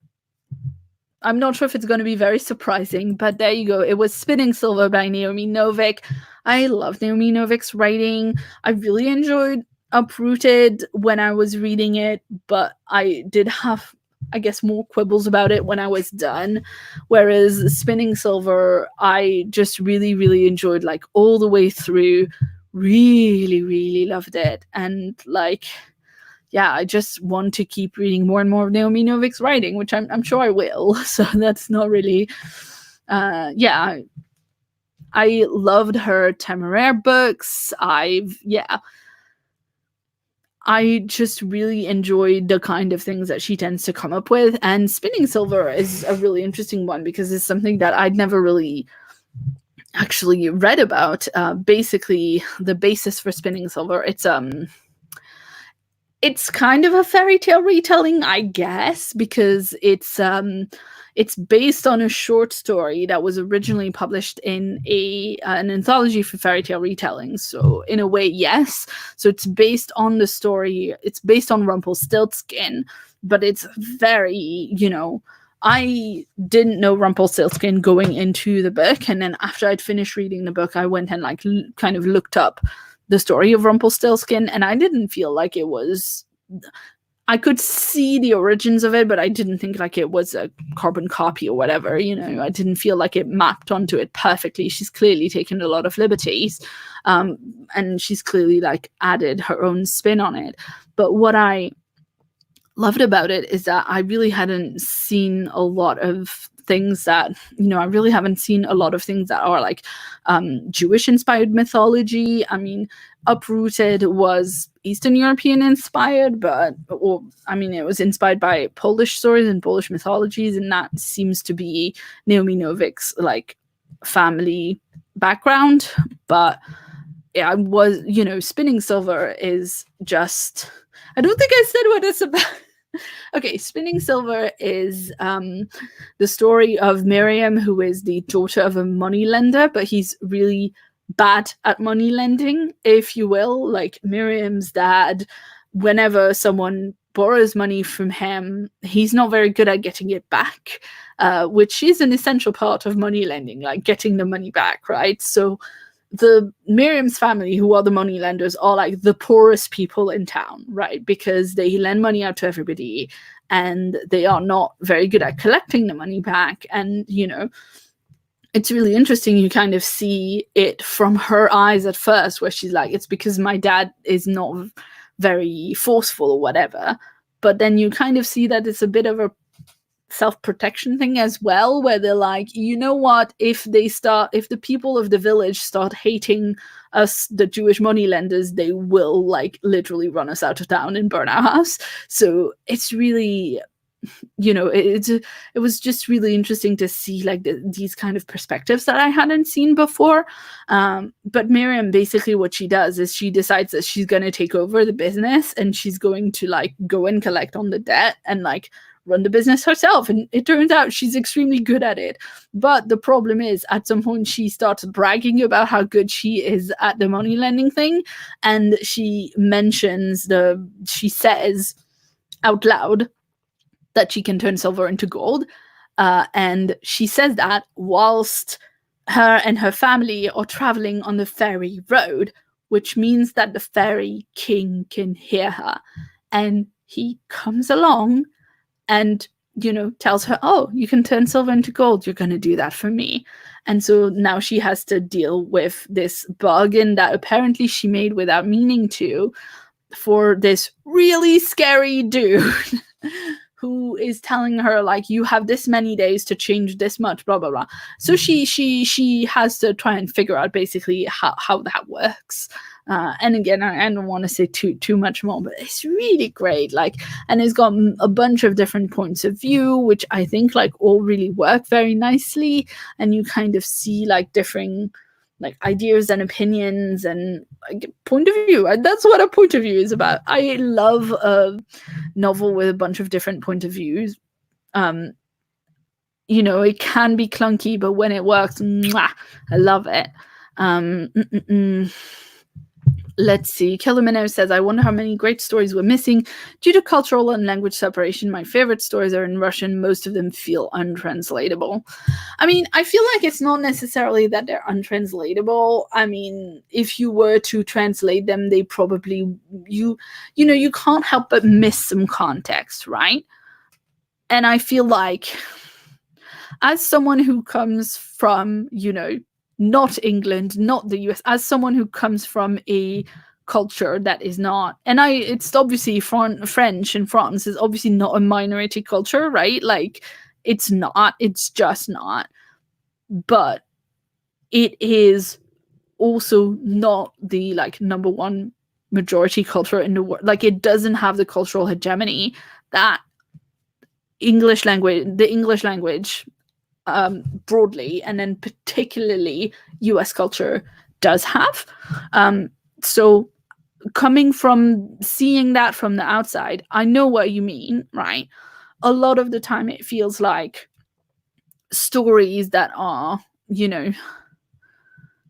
I'm not sure if it's going to be very surprising, but there you go. It was Spinning Silver by Naomi Novik. I love Naomi Novik's writing. I really enjoyed Uprooted when I was reading it, but I did have, I guess, more quibbles about it when I was done. Whereas Spinning Silver, I just really, really enjoyed, like, all the way through. Really, really loved it. And, like, yeah, I just want to keep reading more and more of Naomi Novik's writing, which I'm sure I will. So that's not really, I loved her Temeraire books. I just really enjoyed the kind of things that she tends to come up with. And Spinning Silver is a really interesting one because it's something that I'd never really actually read about. Basically, the basis for Spinning Silver, it's kind of a fairy tale retelling, I guess, because it's based on a short story that was originally published in an anthology for fairy tale retellings. So in a way, yes. So it's based on the story. It's based on Rumpelstiltskin, but it's very, I didn't know Rumpelstiltskin going into the book, and then after I'd finished reading the book, I went and like kind of looked up the story of Rumpelstiltskin, and I didn't feel like it was, I could see the origins of it, but I didn't think like it was a carbon copy or whatever, I didn't feel like it mapped onto it perfectly. She's clearly taken a lot of liberties, and she's clearly like added her own spin on it. But what I loved about it is that I really hadn't seen a lot of things that, I really haven't seen a lot of things that are like Jewish inspired mythology. I mean, Uprooted was Eastern European inspired, but it was inspired by Polish stories and Polish mythologies, and that seems to be Naomi Novik's like family background. But yeah, Spinning Silver is just, I don't think I said what it's about. Okay, Spinning Silver is the story of Miriam, who is the daughter of a moneylender, but he's really bad at money lending, if you will. Like Miriam's dad, whenever someone borrows money from him, he's not very good at getting it back, which is an essential part of money lending, like getting the money back, right? So the Miriam's family, who are the money lenders, are like the poorest people in town, right? Because they lend money out to everybody and they are not very good at collecting the money back. And, you know, it's really interesting. You kind of see it from her eyes at first, where she's like, it's because my dad is not very forceful or whatever. But then you kind of see that it's a bit of a self-protection thing as well, where they're like, you know what, if the people of the village start hating us, the Jewish moneylenders, they will like literally run us out of town and burn our house. So it's really, you know, it was just really interesting to see like these kind of perspectives that I hadn't seen before. But Miriam, basically what she does is she decides that she's going to take over the business and she's going to like go and collect on the debt and like run the business herself. And it turns out she's extremely good at it. But the problem is, at some point she starts bragging about how good she is at the money lending thing, and she says out loud that she can turn silver into gold. And she says that whilst her and her family are traveling on the ferry road, which means that the fairy king can hear her. And he comes along and, you know, tells her, oh, you can turn silver into gold. You're going to do that for me. And so now she has to deal with this bargain that apparently she made without meaning to, for this really scary dude who is telling her like, you have this many days to change this much, blah blah blah. So she has to try and figure out basically how that works. And again, I don't want to say too much more, but it's really great. Like, and it's got a bunch of different points of view, which I think like all really work very nicely. And you kind of see like differing like ideas and opinions and like point of view. And that's what a point of view is about. I love a novel with a bunch of different point of views. You know, it can be clunky, but when it works, mwah, I love it. Let's see. Kilomino says, I wonder how many great stories we're missing due to cultural and language separation. My favorite stories are in Russian. Most of them feel untranslatable. I mean, I feel like it's not necessarily that they're untranslatable. I mean, if you were to translate them, they probably, you know, you can't help but miss some context, right? And I feel like, as someone who comes from, you know, not England, not the US, as someone who comes from a culture that is not, and it's obviously French in France is obviously not a minority culture, right? Like, it's not, it's just not. But it is also not the like number one majority culture in the world. Like, it doesn't have the cultural hegemony that the English language broadly, and then particularly US culture does have. So coming from seeing that from the outside, I know what you mean, right? A lot of the time it feels like stories that are, you know,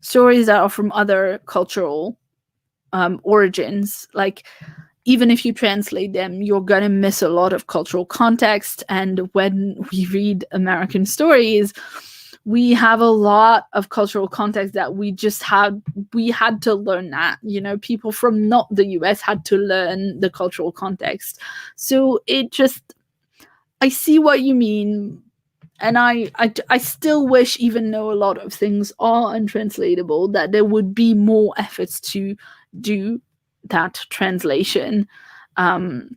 stories that are from other cultural origins, like, even if you translate them, you're going to miss a lot of cultural context. And when we read American stories, we have a lot of cultural context that we had to learn that, you know, people from not the US had to learn the cultural context. So I see what you mean. And I still wish, even though a lot of things are untranslatable, that there would be more efforts to do that translation. But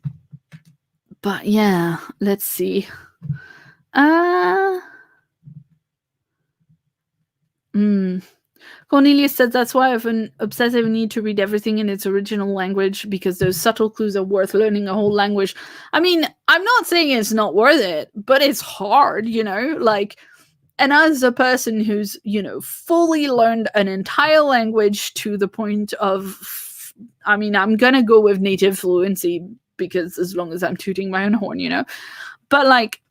yeah, let's see. Cornelius says, that's why I have an obsessive need to read everything in its original language, because those subtle clues are worth learning a whole language. I mean, I'm not saying it's not worth it, but it's hard, you know, like, and as a person who's, you know, fully learned an entire language to the point of, I mean, I'm gonna go with native fluency, because as long as I'm tooting my own horn, you know, but like,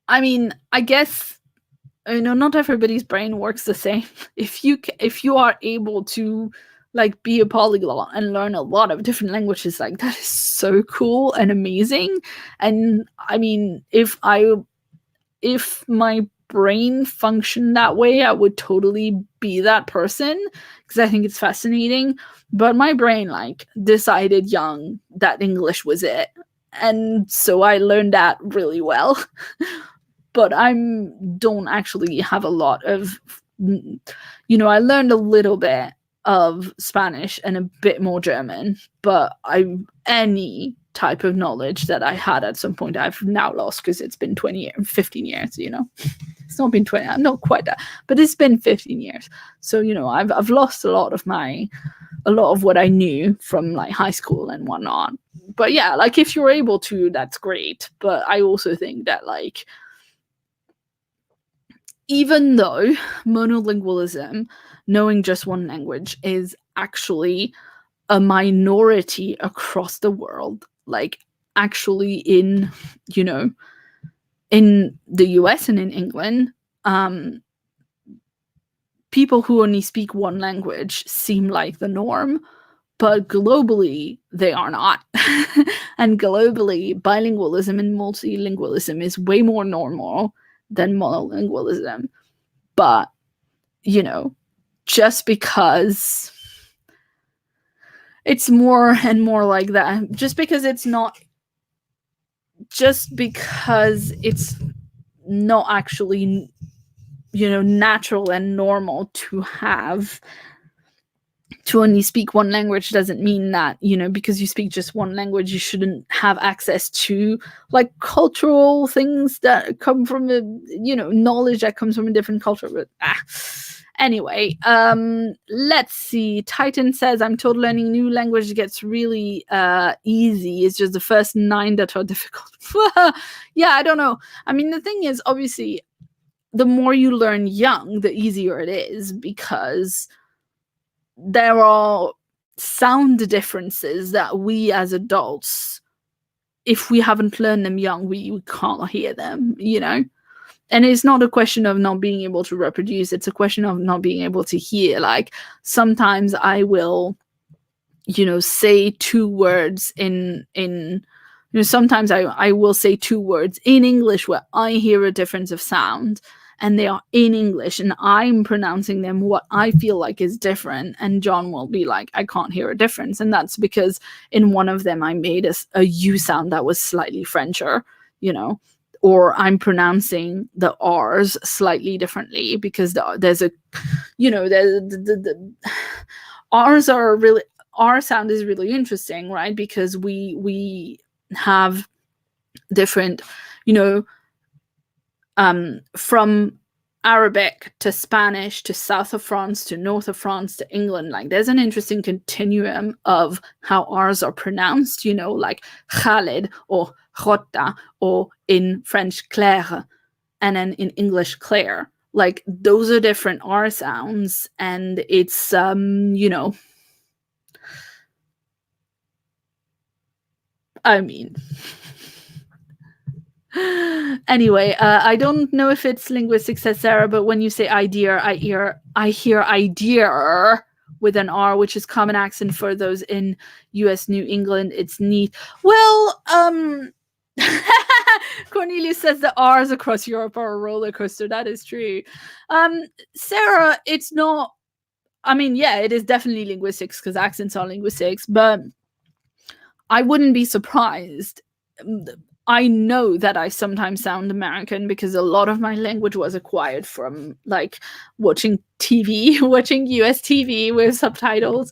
I mean, I guess not everybody's brain works the same. If you are able to like be a polyglot and learn a lot of different languages, like that is so cool and amazing. And I mean, if my brain functioned that way, I would totally be that person, because I think it's fascinating. But my brain like decided young that English was it. And so I learned that really well. But I don't actually have a lot of, I learned a little bit of Spanish and a bit more German, but any type of knowledge that I had at some point, I've now lost, because it's been 20 years, 15 years, It's not been 20, not quite that, but it's been 15 years. So, I've lost a lot of what I knew from like high school and whatnot. But yeah, like if you're able to, that's great. But I also think that like, even though monolingualism, knowing just one language, is actually a minority across the world, like actually in the US and in England, people who only speak one language seem like the norm, but globally they are not. And globally, bilingualism and multilingualism is way more normal than monolingualism. But just because it's more and more like that, just because it's not actually natural and normal to only speak one language, doesn't mean that because you speak just one language you shouldn't have access to like cultural things that come from knowledge that comes from a different culture. But anyway, let's see. Titan says, I'm told learning new language gets really easy. It's just the first 9 that are difficult. Yeah, I don't know. I mean, the thing is, obviously, the more you learn young, the easier it is, because there are sound differences that we as adults, if we haven't learned them young, we can't hear them, And it's not a question of not being able to reproduce, it's a question of not being able to hear. Like sometimes I will, say 2 words sometimes I will say 2 words in English where I hear a difference of sound, and they are in English and I'm pronouncing them what I feel like is different, and John will be like, I can't hear a difference. And that's because in one of them I made a U sound that was slightly Frencher, or I'm pronouncing the R's slightly differently, because there's a, the R's are really, R sound is really interesting, right? Because we have different, from Arabic to Spanish to south of France to north of France to England, like there's an interesting continuum of how R's are pronounced, like Khalid or Rota, or in French Claire, and then in English Claire. Like those are different R sounds, and it's I mean, anyway, I don't know if it's linguistic, says Sarah, but when you say idea, I hear idea with an R, which is common accent for those in US New England. It's neat. Well, Cornelius says the R's across Europe are a roller coaster. That is true. Sarah, it's not, I mean, yeah, it is definitely linguistics, because accents are linguistics, but I wouldn't be surprised. I know that I sometimes sound American because a lot of my language was acquired from like watching TV, watching US TV with subtitles.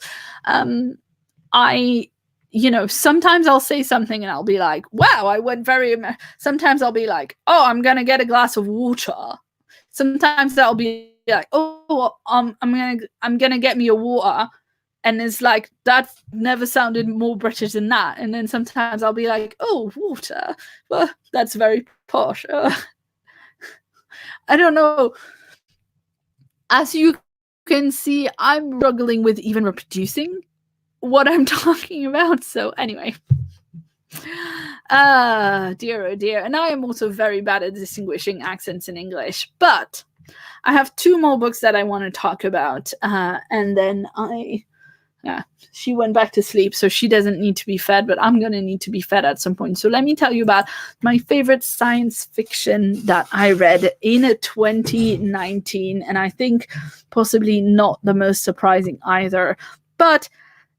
Sometimes I'll say something and I'll be like, wow, I went very sometimes I'll be like, oh, I'm gonna get a glass of water. Sometimes I'll be like, oh, I'm gonna get me a water. And it's like, that never sounded more British than that. And then sometimes I'll be like, oh, water. Well, that's very posh. I don't know. As you can see, I'm struggling with even reproducing what I'm talking about. So anyway. Dear, oh dear. And I am also very bad at distinguishing accents in English. But I have 2 more books that I want to talk about, and then she went back to sleep, so she doesn't need to be fed, but I'm going to need to be fed at some point. So let me tell you about my favorite science fiction that I read in 2019, and I think possibly not the most surprising either. But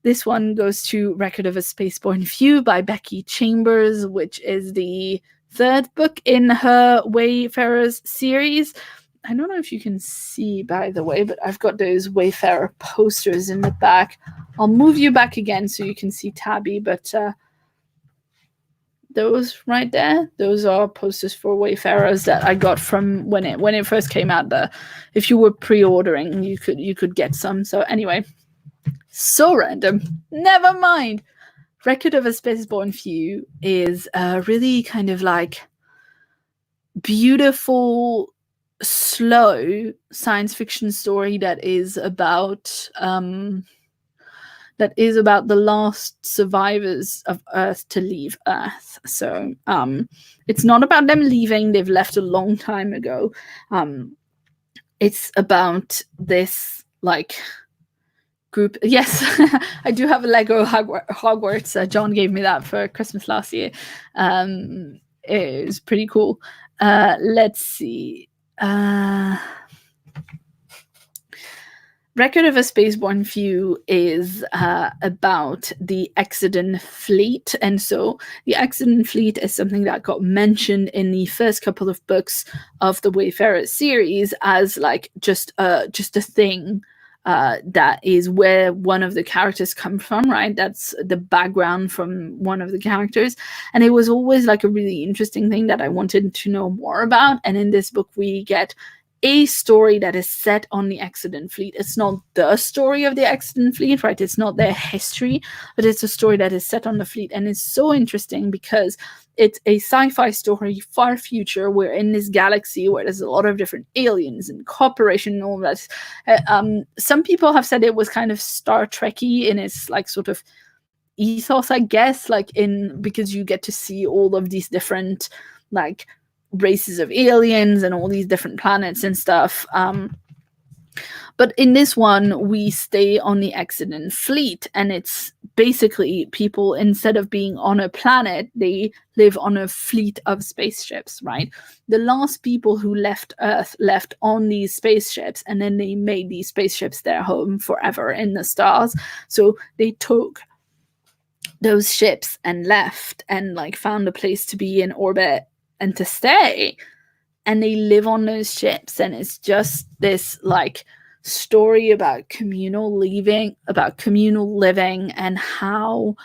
this one goes to Record of a Spaceborne View by Becky Chambers, which is the 3rd book in her Wayfarers series. I don't know if you can see, by the way, but I've got those Wayfarer posters in the back. I'll move you back again so you can see Tabby, but those right there, those are posters for Wayfarers that I got from when it first came out. If you were pre-ordering, you could get some. So anyway, so random. Never mind. Record of a Spaceborne View is a really kind of like beautiful, slow science fiction story that is about the last survivors of Earth to leave Earth. So it's not about them leaving. They've left a long time ago. It's about this like group. Yes, I do have a Lego Hogwarts. John gave me that for Christmas last year. It was pretty cool. Let's see. Record of a Spaceborne View is about the Exodus fleet, and so the Exodus fleet is something that got mentioned in the first couple of books of the Wayfarer series as like just a thing that is where one of the characters come from, right? That's the background from one of the characters, and it was always like a really interesting thing that I wanted to know more about. And in this book we get a story that is set on the Exodus fleet. It's not the story of the Exodus fleet, right? It's not their history, but it's a story that is set on the fleet. And it's so interesting because it's a sci-fi story, far future. We're in this galaxy where there's a lot of different aliens and cooperation and all that. Some people have said it was kind of Star Trek-y in its like sort of ethos, I guess, like because you get to see all of these different like races of aliens and all these different planets and stuff. But in this one, we stay on the Exodus fleet, and it's basically people, instead of being on a planet, they live on a fleet of spaceships, right? The last people who left Earth left on these spaceships, and then they made these spaceships their home forever in the stars. So they took those ships and left and like found a place to be in orbit and to stay, and they live on those ships. And it's just this like story about communal living, and how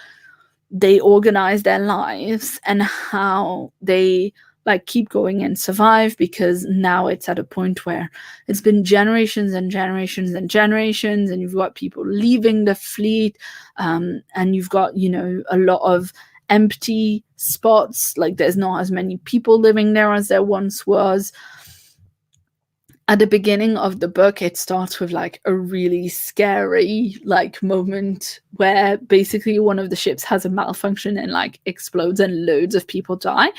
they organize their lives and how they like keep going and survive, because now it's at a point where it's been generations and generations and generations, and you've got people leaving the fleet, and you've got, you know, a lot of empty spots, like there's not as many people living there as there once was. At the beginning of the book, it starts with like a really scary like moment where basically one of the ships has a malfunction and like explodes and loads of people die.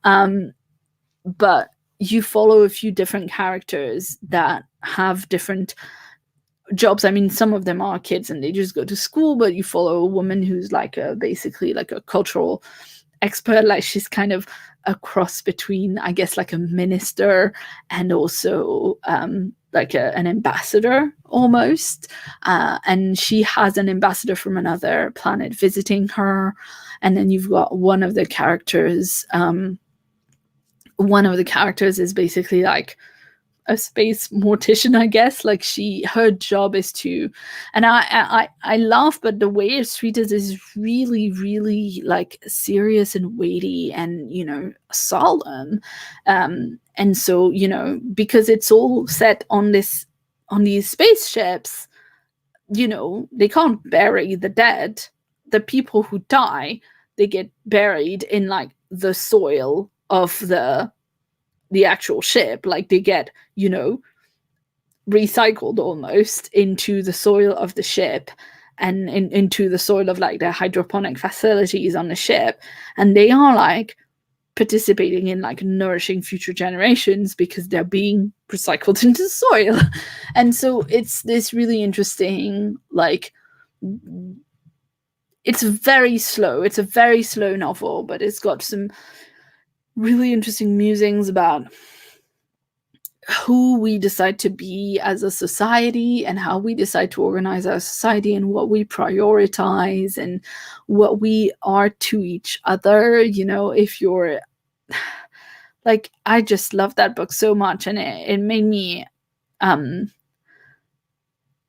But you follow a few different characters that have different jobs. I mean, some of them are kids and they just go to school, but you follow a woman who's like basically like a cultural expert. Like she's kind of a cross between, I guess, like a minister and also like an ambassador almost. And she has an ambassador from another planet visiting her. And then you've got one of the characters is basically like a space mortician, I guess. Like her job is to, and I laugh, but the way it's treated is really, really like serious and weighty and, you know, solemn. And so, you know, because it's all set on these spaceships, you know, they can't bury the dead. The people who die, they get buried in like the soil of the actual ship. Like they get, you know, recycled almost into the soil of the ship and into the soil of like their hydroponic facilities on the ship. And they are like participating in like nourishing future generations because they're being recycled into soil. And so it's this really interesting, like, it's very slow. It's a very slow novel, but it's got some really interesting musings about who we decide to be as a society and how we decide to organize our society and what we prioritize and what we are to each other. You know, if you're like, I just love that book so much, and it made me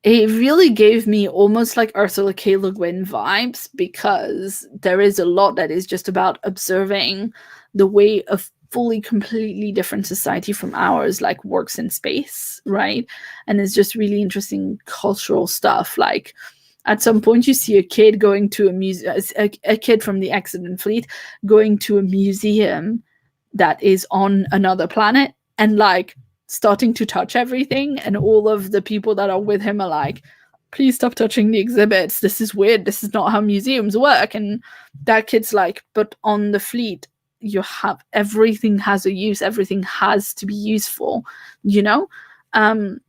it really gave me almost like Ursula K. Le Guin vibes, because there is a lot that is just about observing the way a fully completely different society from ours like works in space, right? And it's just really interesting cultural stuff. Like, at some point you see a kid going to a museum, a kid from the Accident Fleet going to a museum that is on another planet, and like starting to touch everything, and all of the people that are with him are like, please stop touching the exhibits, this is weird, this is not how museums work. And that kid's like, but on the fleet you have, everything has a use, everything has to be useful, you know. And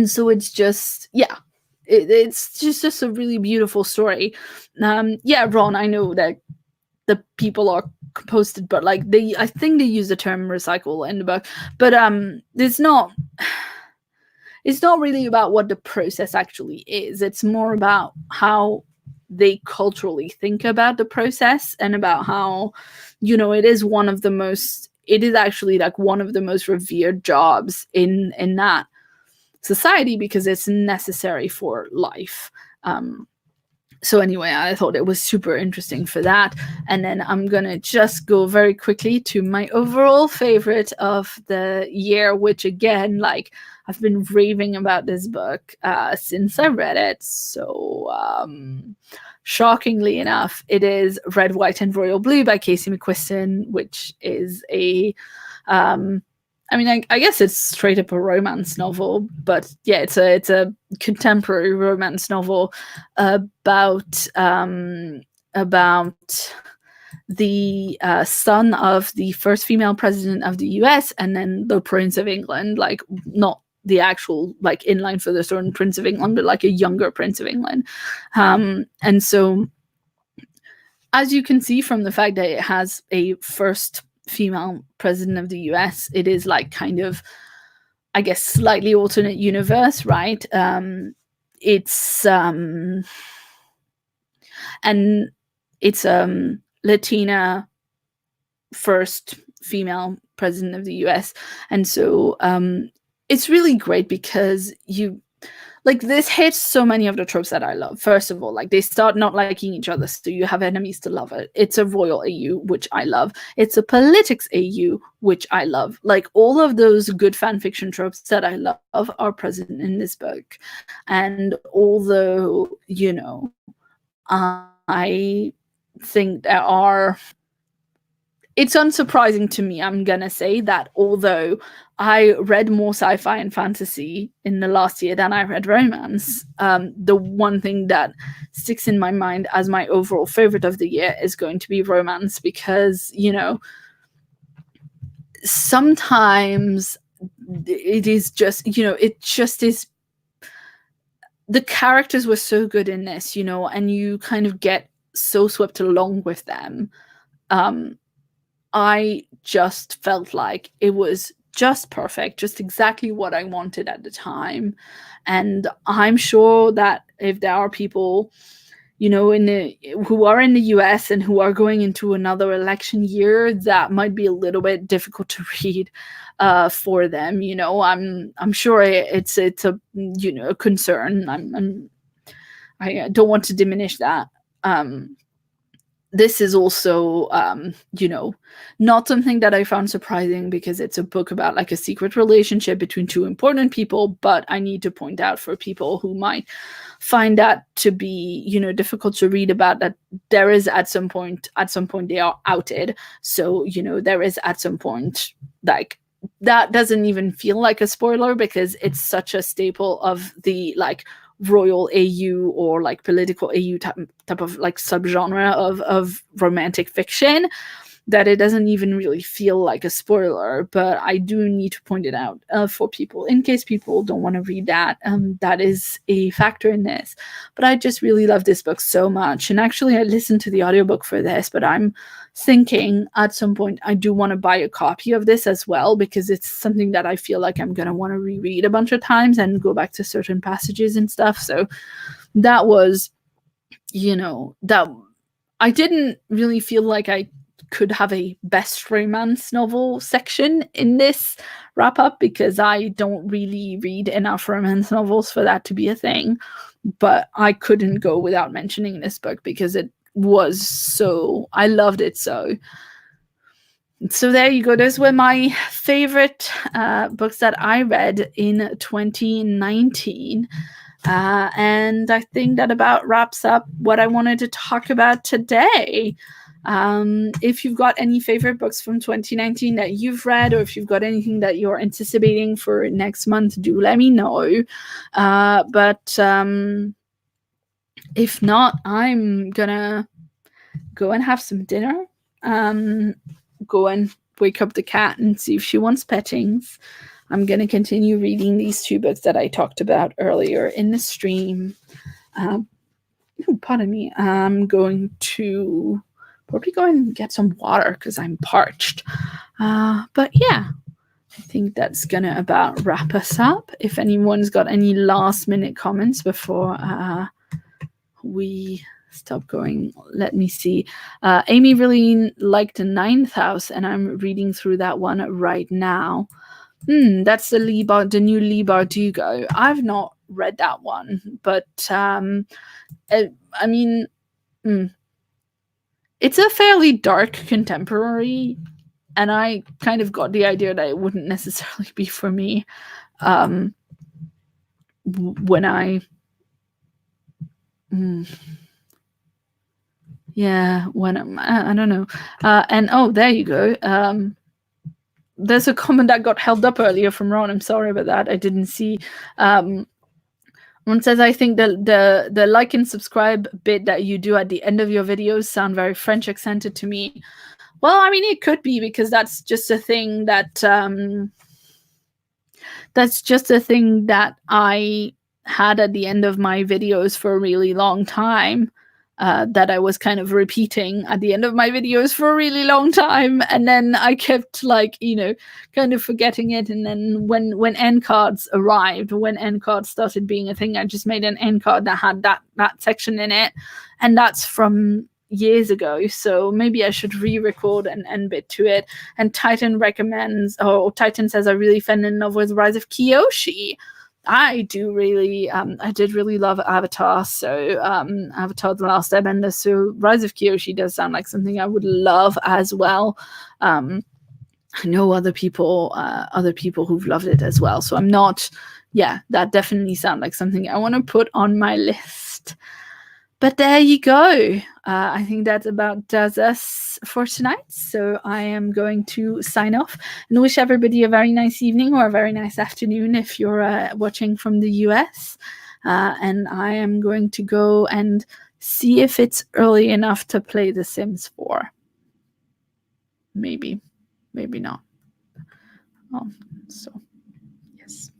so it's just, yeah, it's just a really beautiful story. Yeah, Ron, I know that the people are composted, but like I think they use the term recycle in the book, but it's not really about what the process actually is. It's more about how they culturally think about the process, and about how, you know, it is actually like one of the most revered jobs in that society, because it's necessary for life. So anyway, I thought it was super interesting for that. And then I'm gonna just go very quickly to my overall favorite of the year, which again, like, I've been raving about this book since I read it. So shockingly enough, it is Red, White, and Royal Blue by Casey McQuiston, which is a I mean, I guess it's straight up a romance novel, but yeah, it's a contemporary romance novel about the son of the first female president of the U.S. and then the Prince of England, like not the actual like in line for the throne Prince of England, but like a younger Prince of England. And so, as you can see from the fact that it has a first female president of the US, it is like kind of, I guess, slightly alternate universe, right? It's and it's Latina first female president of the US. And so it's really great because you like, this hits so many of the tropes that I love. First of all, like, they start not liking each other, so you have enemies to love it. It's a royal AU, which I love. It's a politics AU, which I love. Like, all of those good fan fiction tropes that I love are present in this book. And although, you know, I think there are... It's unsurprising to me, I'm gonna say, that although I read more sci-fi and fantasy in the last year than I read romance, the one thing that sticks in my mind as my overall favorite of the year is going to be romance, because, you know, sometimes it is just, you know, it just is... The characters were so good in this, you know, and you kind of get so swept along with them. I just felt like it was just perfect, just exactly what I wanted at the time. And I'm sure that if there are people, you know, who are in the US and who are going into another election year, that might be a little bit difficult to read for them. You know, I'm sure it's a, you know, a concern. I don't want to diminish that. This is also, you know, not something that I found surprising, because it's a book about like a secret relationship between two important people. But I need to point out, for people who might find that to be, you know, difficult to read about, that there is at some point they are outed. So, you know, there is at some point, like, that doesn't even feel like a spoiler, because it's such a staple of the like royal AU or like political AU type of like subgenre of romantic fiction, that it doesn't even really feel like a spoiler, but I do need to point it out for people in case people don't want to read that. That is a factor in this. But I just really love this book so much. And actually, I listened to the audiobook for this, but I'm thinking at some point I do want to buy a copy of this as well, because it's something that I feel like I'm going to want to reread a bunch of times and go back to certain passages and stuff. So that was, that I didn't really feel like I could have a best romance novel section in this wrap up, because I don't really read enough romance novels for that to be a thing. But I couldn't go without mentioning this book because it was so, I loved it so. So there you go. Those were my favorite books that I read in 2019. And I think that about wraps up what I wanted to talk about today. If you've got any favorite books from 2019 that you've read, or if you've got anything that you're anticipating for next month, do let me know. But if not, I'm gonna go and have some dinner. Go and wake up the cat and see if she wants pettings. I'm going to continue reading these 2 books that I talked about earlier in the stream. Pardon me. I'm going to probably go and get some water because I'm parched. But yeah, I think that's going to about wrap us up. If anyone's got any last minute comments before we stop going, let me see. Amy really liked the 9th House, and I'm reading through that one right now. That's the new Leigh Bardugo. I've not read that one, but I mean, it's a fairly dark contemporary, and I kind of got the idea that it wouldn't necessarily be for me when I when I don't know. And there you go. There's a comment that got held up earlier from Ron. I'm sorry about that. I didn't see. One says, I think the like and subscribe bit that you do at the end of your videos sound very French accented to me. Well, I mean, it could be because that's just a thing that I had at the end of my videos for a really long time. That I was kind of repeating at the end of my videos for a really long time, and then I kept kind of forgetting it. And then when end cards arrived, when end cards started being a thing, I just made an end card that had that section in it, and that's from years ago. So maybe I should re-record an end bit to it. And Titan recommends, Titan says, I really fell in love with Rise of Kyoshi. I did really love Avatar, so Avatar The Last Airbender, so Rise of Kyoshi does sound like something I would love as well. I know other people who've loved it as well, so I'm not, that definitely sounds like something I want to put on my list. But there you go. I think that about does us for tonight. So I am going to sign off and wish everybody a very nice evening or a very nice afternoon if you're watching from the US. And I am going to go and see if it's early enough to play The Sims 4. Maybe not. So yes.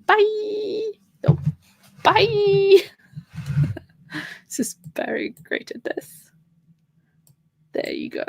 Bye. No. Bye. This is very great at this. There you go.